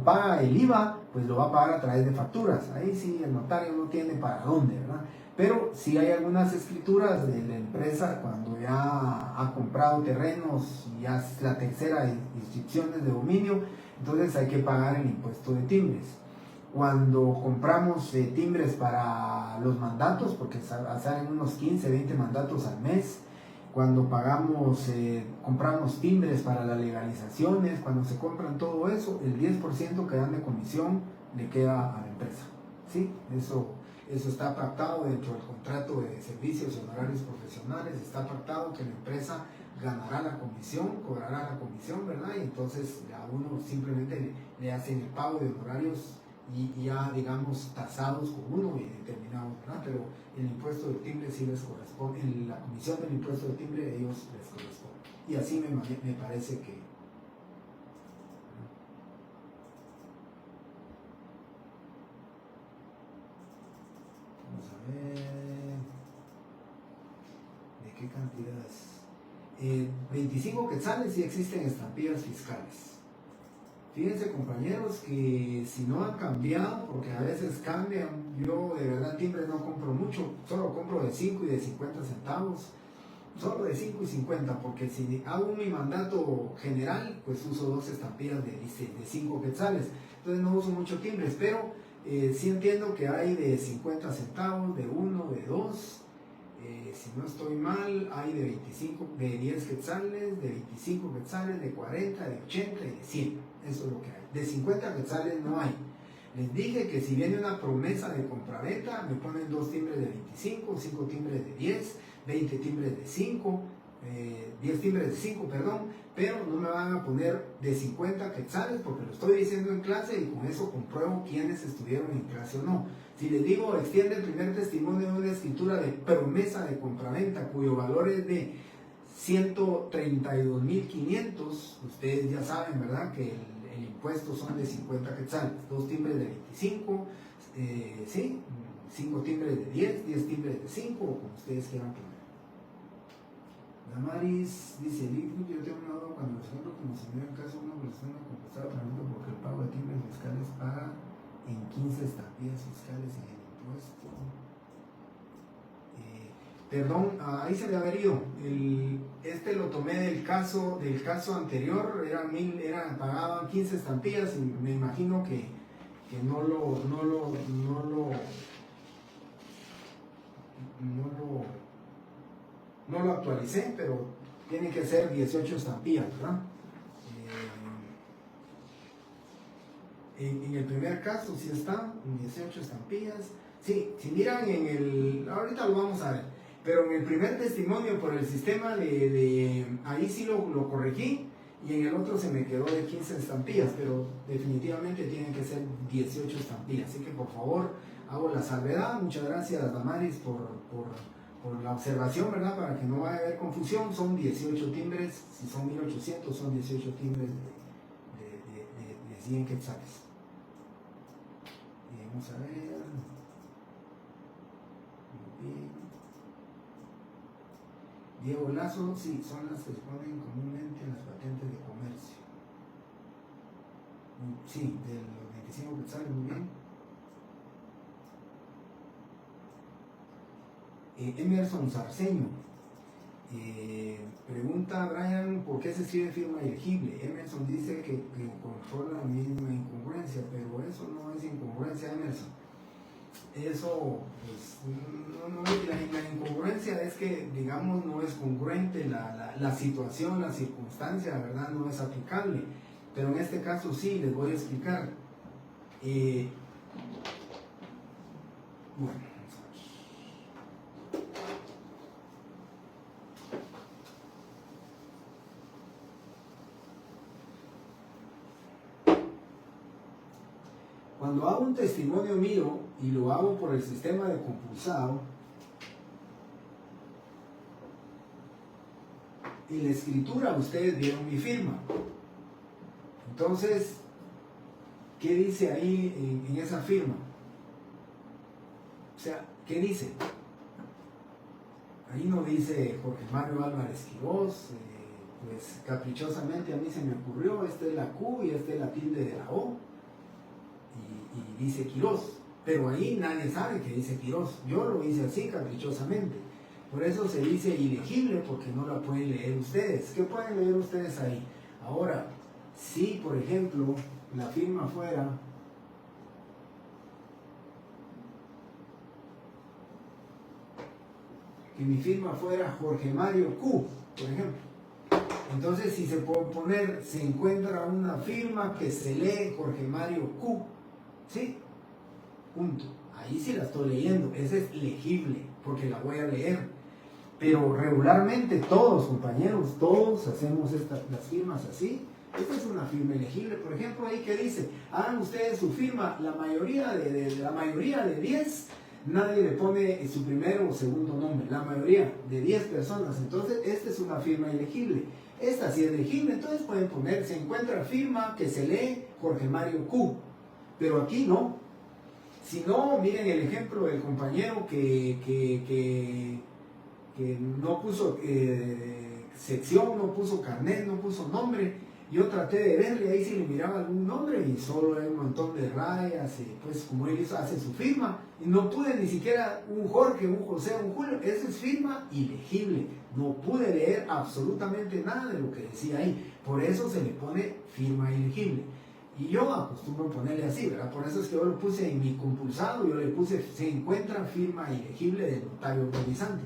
paga el IVA, pues lo va a pagar a través de facturas. Ahí sí el notario no tiene para dónde, ¿verdad? Pero sí hay algunas escrituras de la empresa cuando ya ha comprado terrenos y ya es la tercera inscripción de dominio, entonces hay que pagar el impuesto de timbres. cuando compramos timbres para los mandatos, porque salen unos 15, 20 mandatos al mes, cuando compramos timbres para las legalizaciones, cuando se compran todo eso, el 10% que dan de comisión le queda a la empresa. ¿Sí? Eso está pactado dentro del contrato de servicios y honorarios profesionales, está pactado que la empresa ganará la comisión, cobrará la comisión, ¿verdad? Y entonces a uno simplemente le hacen el pago de honorarios y ya, digamos, tasados con uno y determinados, ¿verdad? Pero el impuesto del timbre sí les corresponde, la comisión del impuesto del timbre a ellos les corresponde. Y así me parece que... Vamos a ver... ¿De qué cantidades? 25 quetzales sí existen estampillas fiscales. Fíjense, compañeros, que si no han cambiado, porque a veces cambian, yo de verdad timbre no compro mucho, solo compro de 5 y de 50 centavos, solo de 5 y 50, porque si hago mi mandato general, pues uso 2 estampillas de 5 quetzales, entonces no uso mucho timbres, pero sí entiendo que hay de 50 centavos, de 1, de 2, si no estoy mal, hay de 25, de 10 quetzales, de 25 quetzales, de 40, de 80 y de 100. Eso es lo que hay. De 50 quetzales no hay. Les dije que si viene una promesa de compraventa, me ponen 2 timbres de 25, 5 timbres de 10, 20 timbres de 5, 10 timbres de 5, perdón, pero no me van a poner de 50 quetzales porque lo estoy diciendo en clase y con eso compruebo quiénes estuvieron en clase o no. Si les digo, extiende el primer testimonio de una escritura de promesa de compraventa cuyo valor es de 132.500, ustedes ya saben, ¿verdad?, que el impuesto son de 50 quetzales, 2 timbres de 25, ¿sí? 5 timbres de 10, 10 timbres de 5, o como ustedes quieran poner. Damaris dice, yo tengo una duda cuando, por ejemplo, como se me da el caso una persona compensada porque el pago de timbres fiscales paga en 15 estampillas fiscales en el impuesto. Perdón, ahí se le ha ido. Este lo tomé del caso anterior, pagaban 15 estampillas y me imagino que no lo actualicé, pero tienen que ser 18 estampillas, ¿verdad? En el primer caso sí está, 18 estampillas. Sí, si miran ahorita lo vamos a ver, pero en el primer testimonio por el sistema ahí sí lo corregí y en el otro se me quedó de 15 estampillas, pero definitivamente tienen que ser 18 estampillas, así que por favor hago la salvedad. Muchas gracias, Damaris, por la observación, ¿verdad? Para que no vaya a haber confusión, son 18 timbres, si son 1800 son 18 timbres de 100 quetzales. Vamos a ver. Muy bien. Diego Lazo, sí, son las que se ponen comúnmente en las patentes de comercio. Sí, de los 25 quetzales, muy bien. Emerson Sarceño pregunta a Brian por qué se escribe firma ilegible. Emerson dice que controla la misma incongruencia, pero eso no es incongruencia, Emerson. Eso, pues, la incongruencia es que, digamos, no es congruente la situación, la circunstancia, la verdad, no es aplicable. Pero en este caso sí, les voy a explicar. Bueno. Cuando hago un testimonio mío y lo hago por el sistema de compulsado, en la escritura ustedes vieron mi firma. Entonces, ¿qué dice ahí en esa firma? O sea, ¿qué dice? Ahí no dice Jorge Mario Álvarez Quirós, pues caprichosamente a mí se me ocurrió, esta es la Q y esta es la tilde de la O. Y dice Quirós, pero ahí nadie sabe que dice Quirós. Yo lo hice así caprichosamente, por eso se dice ilegible, porque no la pueden leer ustedes. ¿Qué pueden leer ustedes ahí? Ahora, si por ejemplo la firma fuera que mi firma fuera Jorge Mario Q, por ejemplo. Entonces, si se puede poner, se encuentra una firma que se lee Jorge Mario Q, ¿sí? Punto. Ahí sí la estoy leyendo, esa es legible, porque la voy a leer. Pero regularmente todos, compañeros, todos hacemos las firmas así. Esta es una firma elegible. Por ejemplo, ahí que dice, hagan ustedes su firma, la mayoría de 10, nadie le pone su primero o segundo nombre, la mayoría de 10 personas. Entonces, esta es una firma elegible. Esta sí es elegible, entonces pueden poner, se encuentra firma que se lee Jorge Mario Q. Pero aquí no. Si no, miren el ejemplo del compañero que no puso sección, no puso carnet, no puso nombre. Yo traté de verle ahí si le miraba algún nombre y solo hay un montón de rayas, y pues como él hace su firma, y no pude ni siquiera un Jorge, un José, un Julio. Esa es firma ilegible. No pude leer absolutamente nada de lo que decía ahí. Por eso se le pone firma ilegible. Y yo acostumbro ponerle así, ¿verdad? Por eso es que yo lo puse en mi compulsado, yo le puse, se encuentra firma ilegible del notario autorizante.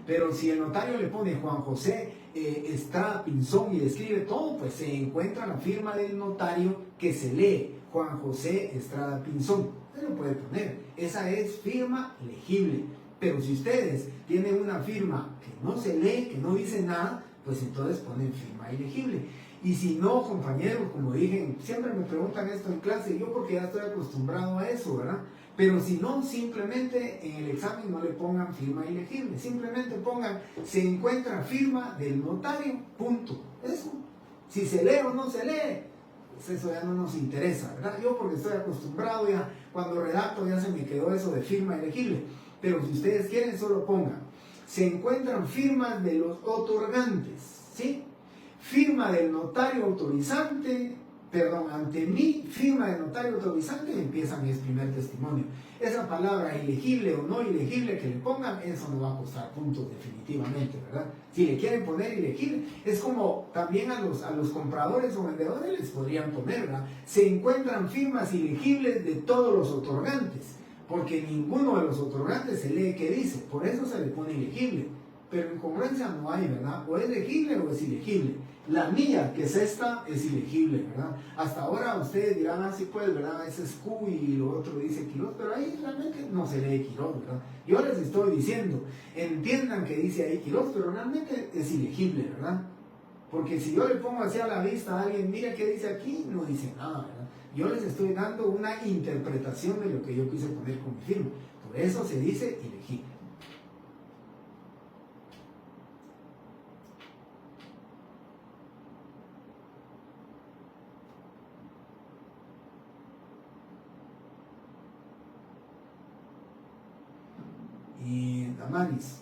Pero si el notario le pone Juan José Estrada Pinzón y describe todo, pues se encuentra la firma del notario que se lee Juan José Estrada Pinzón. Usted lo puede poner. Esa es firma legible. Pero si ustedes tienen una firma que no se lee, que no dice nada, pues entonces ponen firma ilegible. Y si no, compañeros, como dije, siempre me preguntan esto en clase, yo porque ya estoy acostumbrado a eso, ¿verdad? Pero si no, simplemente en el examen no le pongan firma ilegible, simplemente pongan, se encuentra firma del notario, punto. Eso, si se lee o no se lee, pues eso ya no nos interesa, ¿verdad? Yo porque estoy acostumbrado ya, cuando redacto ya se me quedó eso de firma ilegible. Pero si ustedes quieren, solo pongan, se encuentran firmas de los otorgantes, ¿sí? Firma del notario autorizante, ante mí, firma del notario autorizante, empieza mi primer testimonio. Esa palabra ilegible o no ilegible que le pongan, eso no va a costar puntos definitivamente, ¿verdad? Si le quieren poner ilegible, es como también a los compradores o vendedores les podrían poner, ¿verdad? Se encuentran firmas ilegibles de todos los otorgantes, porque ninguno de los otorgantes se lee qué dice, por eso se le pone ilegible. Pero en congruencia no hay, ¿verdad? O es legible o es ilegible. La mía, que es esta, es ilegible, ¿verdad? Hasta ahora ustedes dirán, así pues, ¿verdad? Ese es Q y lo otro dice Quiroz, pero ahí realmente no se lee Quiroz, ¿verdad? Yo les estoy diciendo, entiendan que dice ahí Quiroz, pero realmente es ilegible, ¿verdad? Porque si yo le pongo así a la vista a alguien, mira qué dice aquí, no dice nada, ¿verdad? Yo les estoy dando una interpretación de lo que yo quise poner con mi firma. Por eso se dice ilegible. Y Damaris,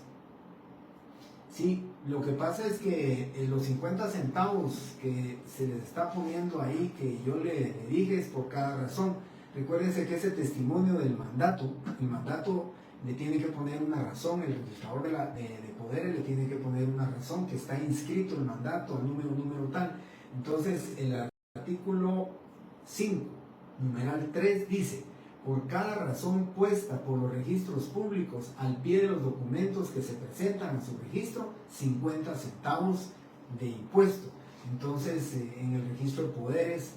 sí, lo que pasa es que los 50 centavos que se les está poniendo ahí, que yo le dije, es por cada razón. Recuérdense que ese testimonio del mandato, el mandato le tiene que poner una razón, el registrador de poderes le tiene que poner una razón, que está inscrito el mandato al número tal. Entonces, el artículo 5, numeral 3 dice: por cada razón puesta por los registros públicos al pie de los documentos que se presentan a su registro, 50 centavos de impuesto. Entonces, en el registro de poderes,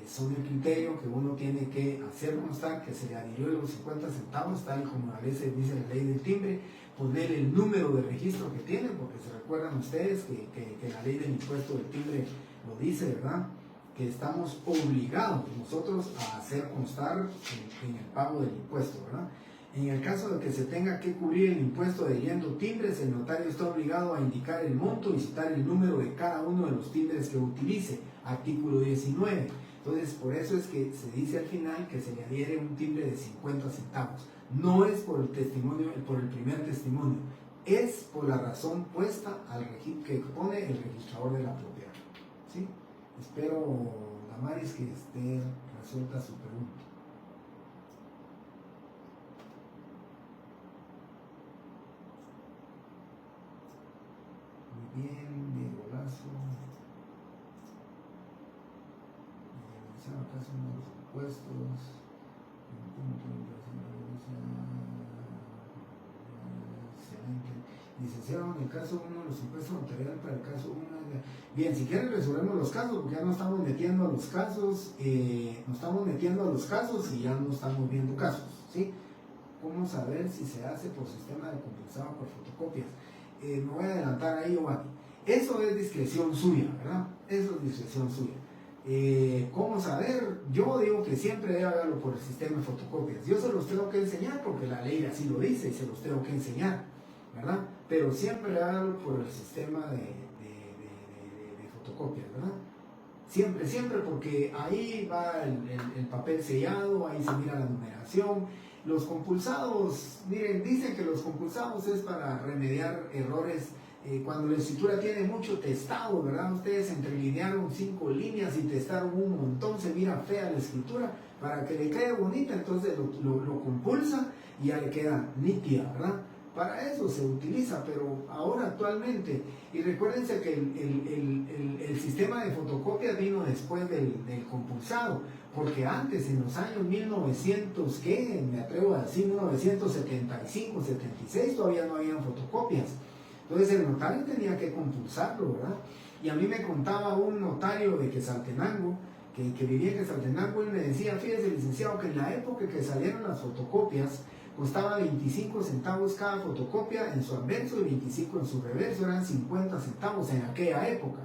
son el criterio que uno tiene que hacer constar que se le adhirió los 50 centavos, tal como a veces dice la ley del timbre, poner el número de registro que tiene, porque se recuerdan ustedes que la ley del impuesto del timbre lo dice, ¿verdad? Que estamos obligados nosotros a hacer constar en el pago del impuesto, ¿verdad? En el caso de que se tenga que cubrir el impuesto debiendo timbres, el notario está obligado a indicar el monto y citar el número de cada uno de los timbres que utilice, artículo 19. Entonces, por eso es que se dice al final que se le adhiere un timbre de 50 centavos. No es por el testimonio, por el primer testimonio, es por la razón puesta que pone el registrador de la propiedad, ¿sí? Espero, Damaris, que esté resuelta su pregunta. Muy bien, Diego Lazo. Acá son los impuestos. Excelente. Licenciado, en el caso 1, los impuestos notariales para el caso 1. Bien, si quieren resolvemos los casos, porque ya nos estamos metiendo a los casos, y ya no estamos viendo casos, ¿sí? ¿Cómo saber si se hace por sistema de compensado por fotocopias? Me voy a adelantar ahí, Giovanni. Eso es discreción suya, ¿verdad? Eso es discreción suya. ¿Cómo saber? Yo digo que siempre debe haberlo por el sistema de fotocopias. Yo se los tengo que enseñar porque la ley así lo dice y se los tengo que enseñar, ¿verdad? Pero siempre debe haberlo por el sistema de fotocopias, ¿verdad? Siempre, siempre, porque ahí va el papel sellado, ahí se mira la numeración. Los compulsados, miren, dicen que los compulsados es para remediar errores. Cuando la escritura tiene mucho testado, ¿verdad? Ustedes entrelinearon 5 líneas y testaron un montón, se mira fea la escritura, para que le quede bonita, entonces lo compulsa y ya le queda nítida, ¿verdad? Para eso se utiliza, pero ahora actualmente, y recuérdense que el sistema de fotocopia vino después del compulsado, porque antes, en los años 1900, ¿qué? Me atrevo a decir 1975, 76, todavía no habían fotocopias. Entonces el notario tenía que compulsarlo, ¿verdad? Y a mí me contaba un notario de Quetzaltenango, que vivía en Quetzaltenango, y me decía, fíjese, licenciado, que en la época que salieron las fotocopias, costaba 25 centavos cada fotocopia en su anverso y 25 en su reverso, eran 50 centavos en aquella época.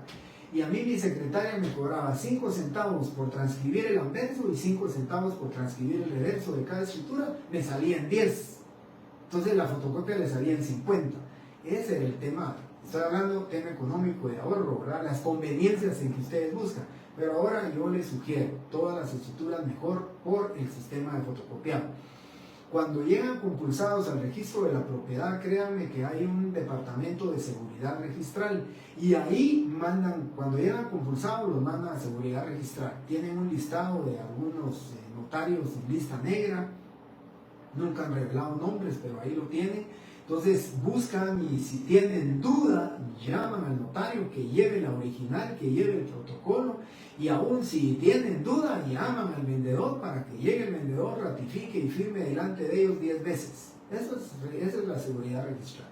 Y a mí mi secretaria me cobraba 5 centavos por transcribir el anverso y 5 centavos por transcribir el reverso de cada escritura, me salían 10. Entonces la fotocopia le salía en 50. Ese era el tema. Estoy hablando tema económico de ahorro, ¿verdad? Las conveniencias en que ustedes buscan. Pero ahora yo les sugiero todas las escrituras mejor por el sistema de fotocopiado. Cuando llegan compulsados al registro de la propiedad, créanme que hay un departamento de seguridad registral y ahí mandan, cuando llegan compulsados los mandan a seguridad registral. Tienen un listado de algunos notarios en lista negra, nunca han revelado nombres, pero ahí lo tienen. Entonces buscan y si tienen duda, llaman al notario que lleve la original, que lleve el protocolo, y aún si tienen duda, llaman al vendedor para que llegue el vendedor, ratifique y firme delante de ellos 10 veces. Esa es la seguridad registral.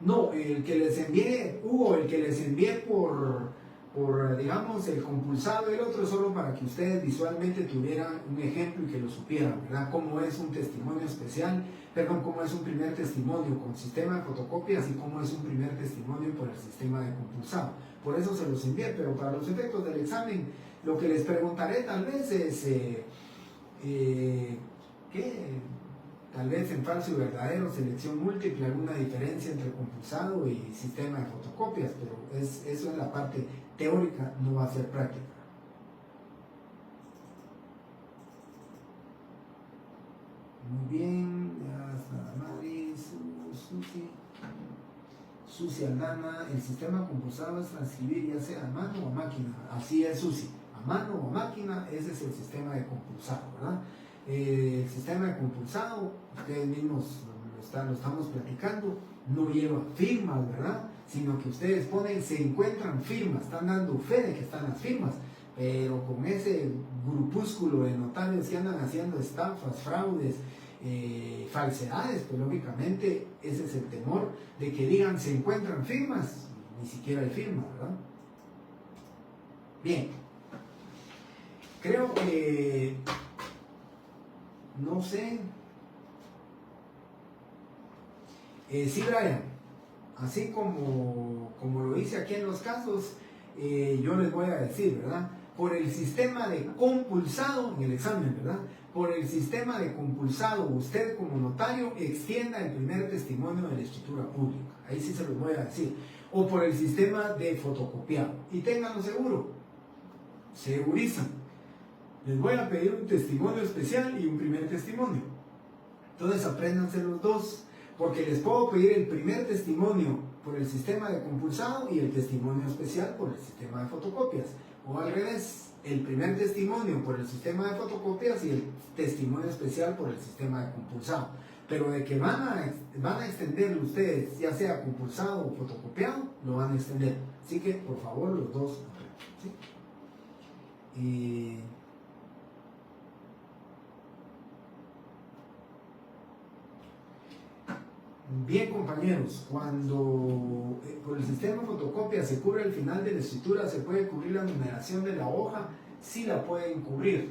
No, el que les envié, Hugo, el que les envié por digamos, el compulsado y el otro, solo para que ustedes visualmente tuvieran un ejemplo y que lo supieran, ¿verdad? Cómo es un testimonio especial, cómo es un primer testimonio con sistema de fotocopias y cómo es un primer testimonio por el sistema de compulsado. Por eso se los envié, pero para los efectos del examen, lo que les preguntaré tal vez es, ¿qué? Tal vez en falso y verdadero, selección múltiple, alguna diferencia entre compulsado y sistema de fotocopias, pero eso en la parte teórica, no va a ser práctica. Muy bien, ya está Mari, Susi Aldana, el sistema compulsado es transcribir ya sea a mano o a máquina, así es Susi, a mano o a máquina, ese es el sistema de compulsado, ¿verdad? El sistema de compulsado, ustedes mismos lo estamos platicando, no lleva firmas, ¿verdad? Sino que ustedes ponen, se encuentran firmas, están dando fe de que están las firmas, pero con ese grupúsculo de notarios que andan haciendo estafas, fraudes, falsedades, pues lógicamente ese es el temor de que digan se encuentran firmas, ni siquiera hay firma, ¿verdad? Bien, creo que no sé. Sí, Brian, así como lo hice aquí en los casos, yo les voy a decir, ¿verdad? Por el sistema de compulsado, en el examen, ¿verdad? Por el sistema de compulsado, usted como notario extienda el primer testimonio de la escritura pública. Ahí sí se los voy a decir. O por el sistema de fotocopiado. Y ténganlo seguro, segurísimo. Les voy a pedir un testimonio especial y un primer testimonio. Entonces apréndanse los dos, porque les puedo pedir el primer testimonio por el sistema de compulsado y el testimonio especial por el sistema de fotocopias. O al revés, el primer testimonio por el sistema de fotocopias y el testimonio especial por el sistema de compulsado. Pero de que van a extenderlo ustedes, ya sea compulsado o fotocopiado, lo van a extender. Así que, por favor, los dos. ¿Sí? Bien, compañeros, cuando por el sistema fotocopia se cubre el final de la escritura, ¿se puede cubrir la numeración de la hoja? Sí la pueden cubrir.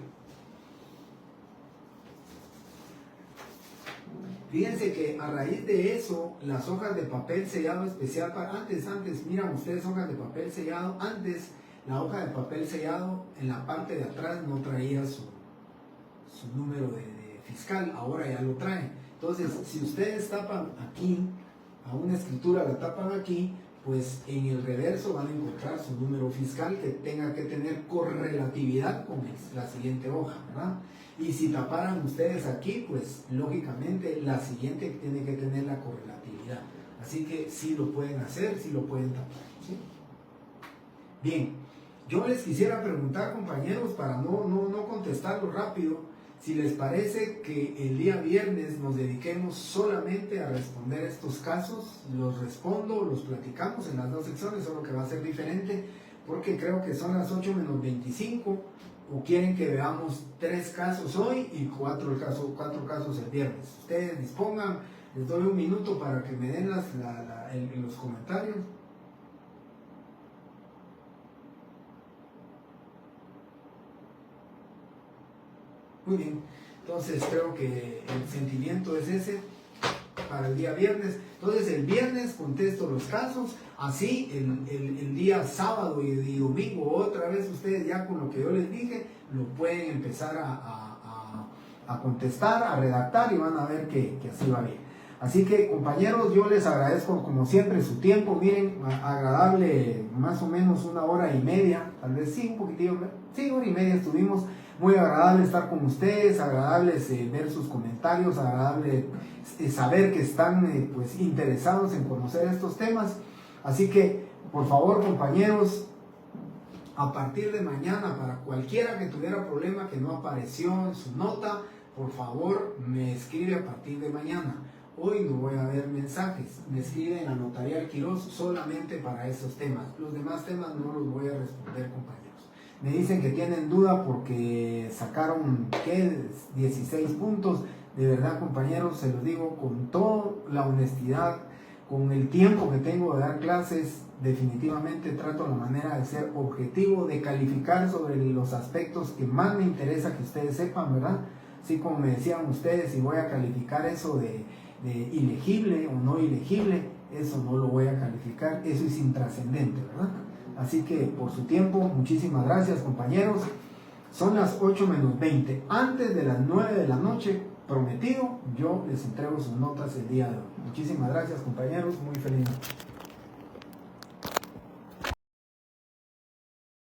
Fíjense que a raíz de eso, las hojas de papel sellado especial para antes, miran ustedes hojas de papel sellado, antes la hoja de papel sellado en la parte de atrás no traía su número de fiscal, ahora ya lo trae. Entonces, si ustedes tapan aquí, a una escritura la tapan aquí, pues en el reverso van a encontrar su número fiscal que tenga que tener correlatividad con la siguiente hoja, ¿verdad? Y si taparan ustedes aquí, pues lógicamente la siguiente tiene que tener la correlatividad. Así que sí lo pueden hacer, sí lo pueden tapar, ¿sí? Bien, yo les quisiera preguntar, compañeros, para no contestarlo rápido, si les parece que el día viernes nos dediquemos solamente a responder estos casos. Los respondo, los platicamos en las dos secciones, solo que va a ser diferente, porque creo que son las 8 menos 25, o quieren que veamos 3 casos hoy y 4 casos el viernes. Ustedes dispongan, les doy un minuto para que me den en los comentarios. Muy bien, entonces creo que el sentimiento es ese para el día viernes. Entonces el viernes contesto los casos, así el día sábado y domingo otra vez ustedes ya con lo que yo les dije lo pueden empezar a contestar, a redactar y van a ver que así va bien. Así que, compañeros, yo les agradezco como siempre su tiempo. Miren, agradable, más o menos 1 hora y media, tal vez sí, un poquitillo, sí, 1 hora y media estuvimos. Muy agradable estar con ustedes, agradable ver sus comentarios, agradable saber que están pues interesados en conocer estos temas. Así que, por favor, compañeros, a partir de mañana, para cualquiera que tuviera problema que no apareció en su nota, por favor, me escribe a partir de mañana. Hoy no voy a ver mensajes, me escriben a Notarial Quiroz solamente para esos temas. Los demás temas no los voy a responder, compañeros. Me dicen que tienen duda porque sacaron, ¿qué? 16 puntos. De verdad, compañeros, se los digo con toda la honestidad, con el tiempo que tengo de dar clases, definitivamente trato la manera de ser objetivo, de calificar sobre los aspectos que más me interesa que ustedes sepan, ¿verdad? Así como me decían ustedes, si voy a calificar eso de ilegible o no ilegible, eso no lo voy a calificar, eso es intrascendente, ¿verdad? Así que por su tiempo, muchísimas gracias, compañeros. Son las 8 menos 20, antes de las 9 de la noche, prometido, yo les entrego sus notas el día de hoy. Muchísimas gracias, compañeros, muy feliz noche.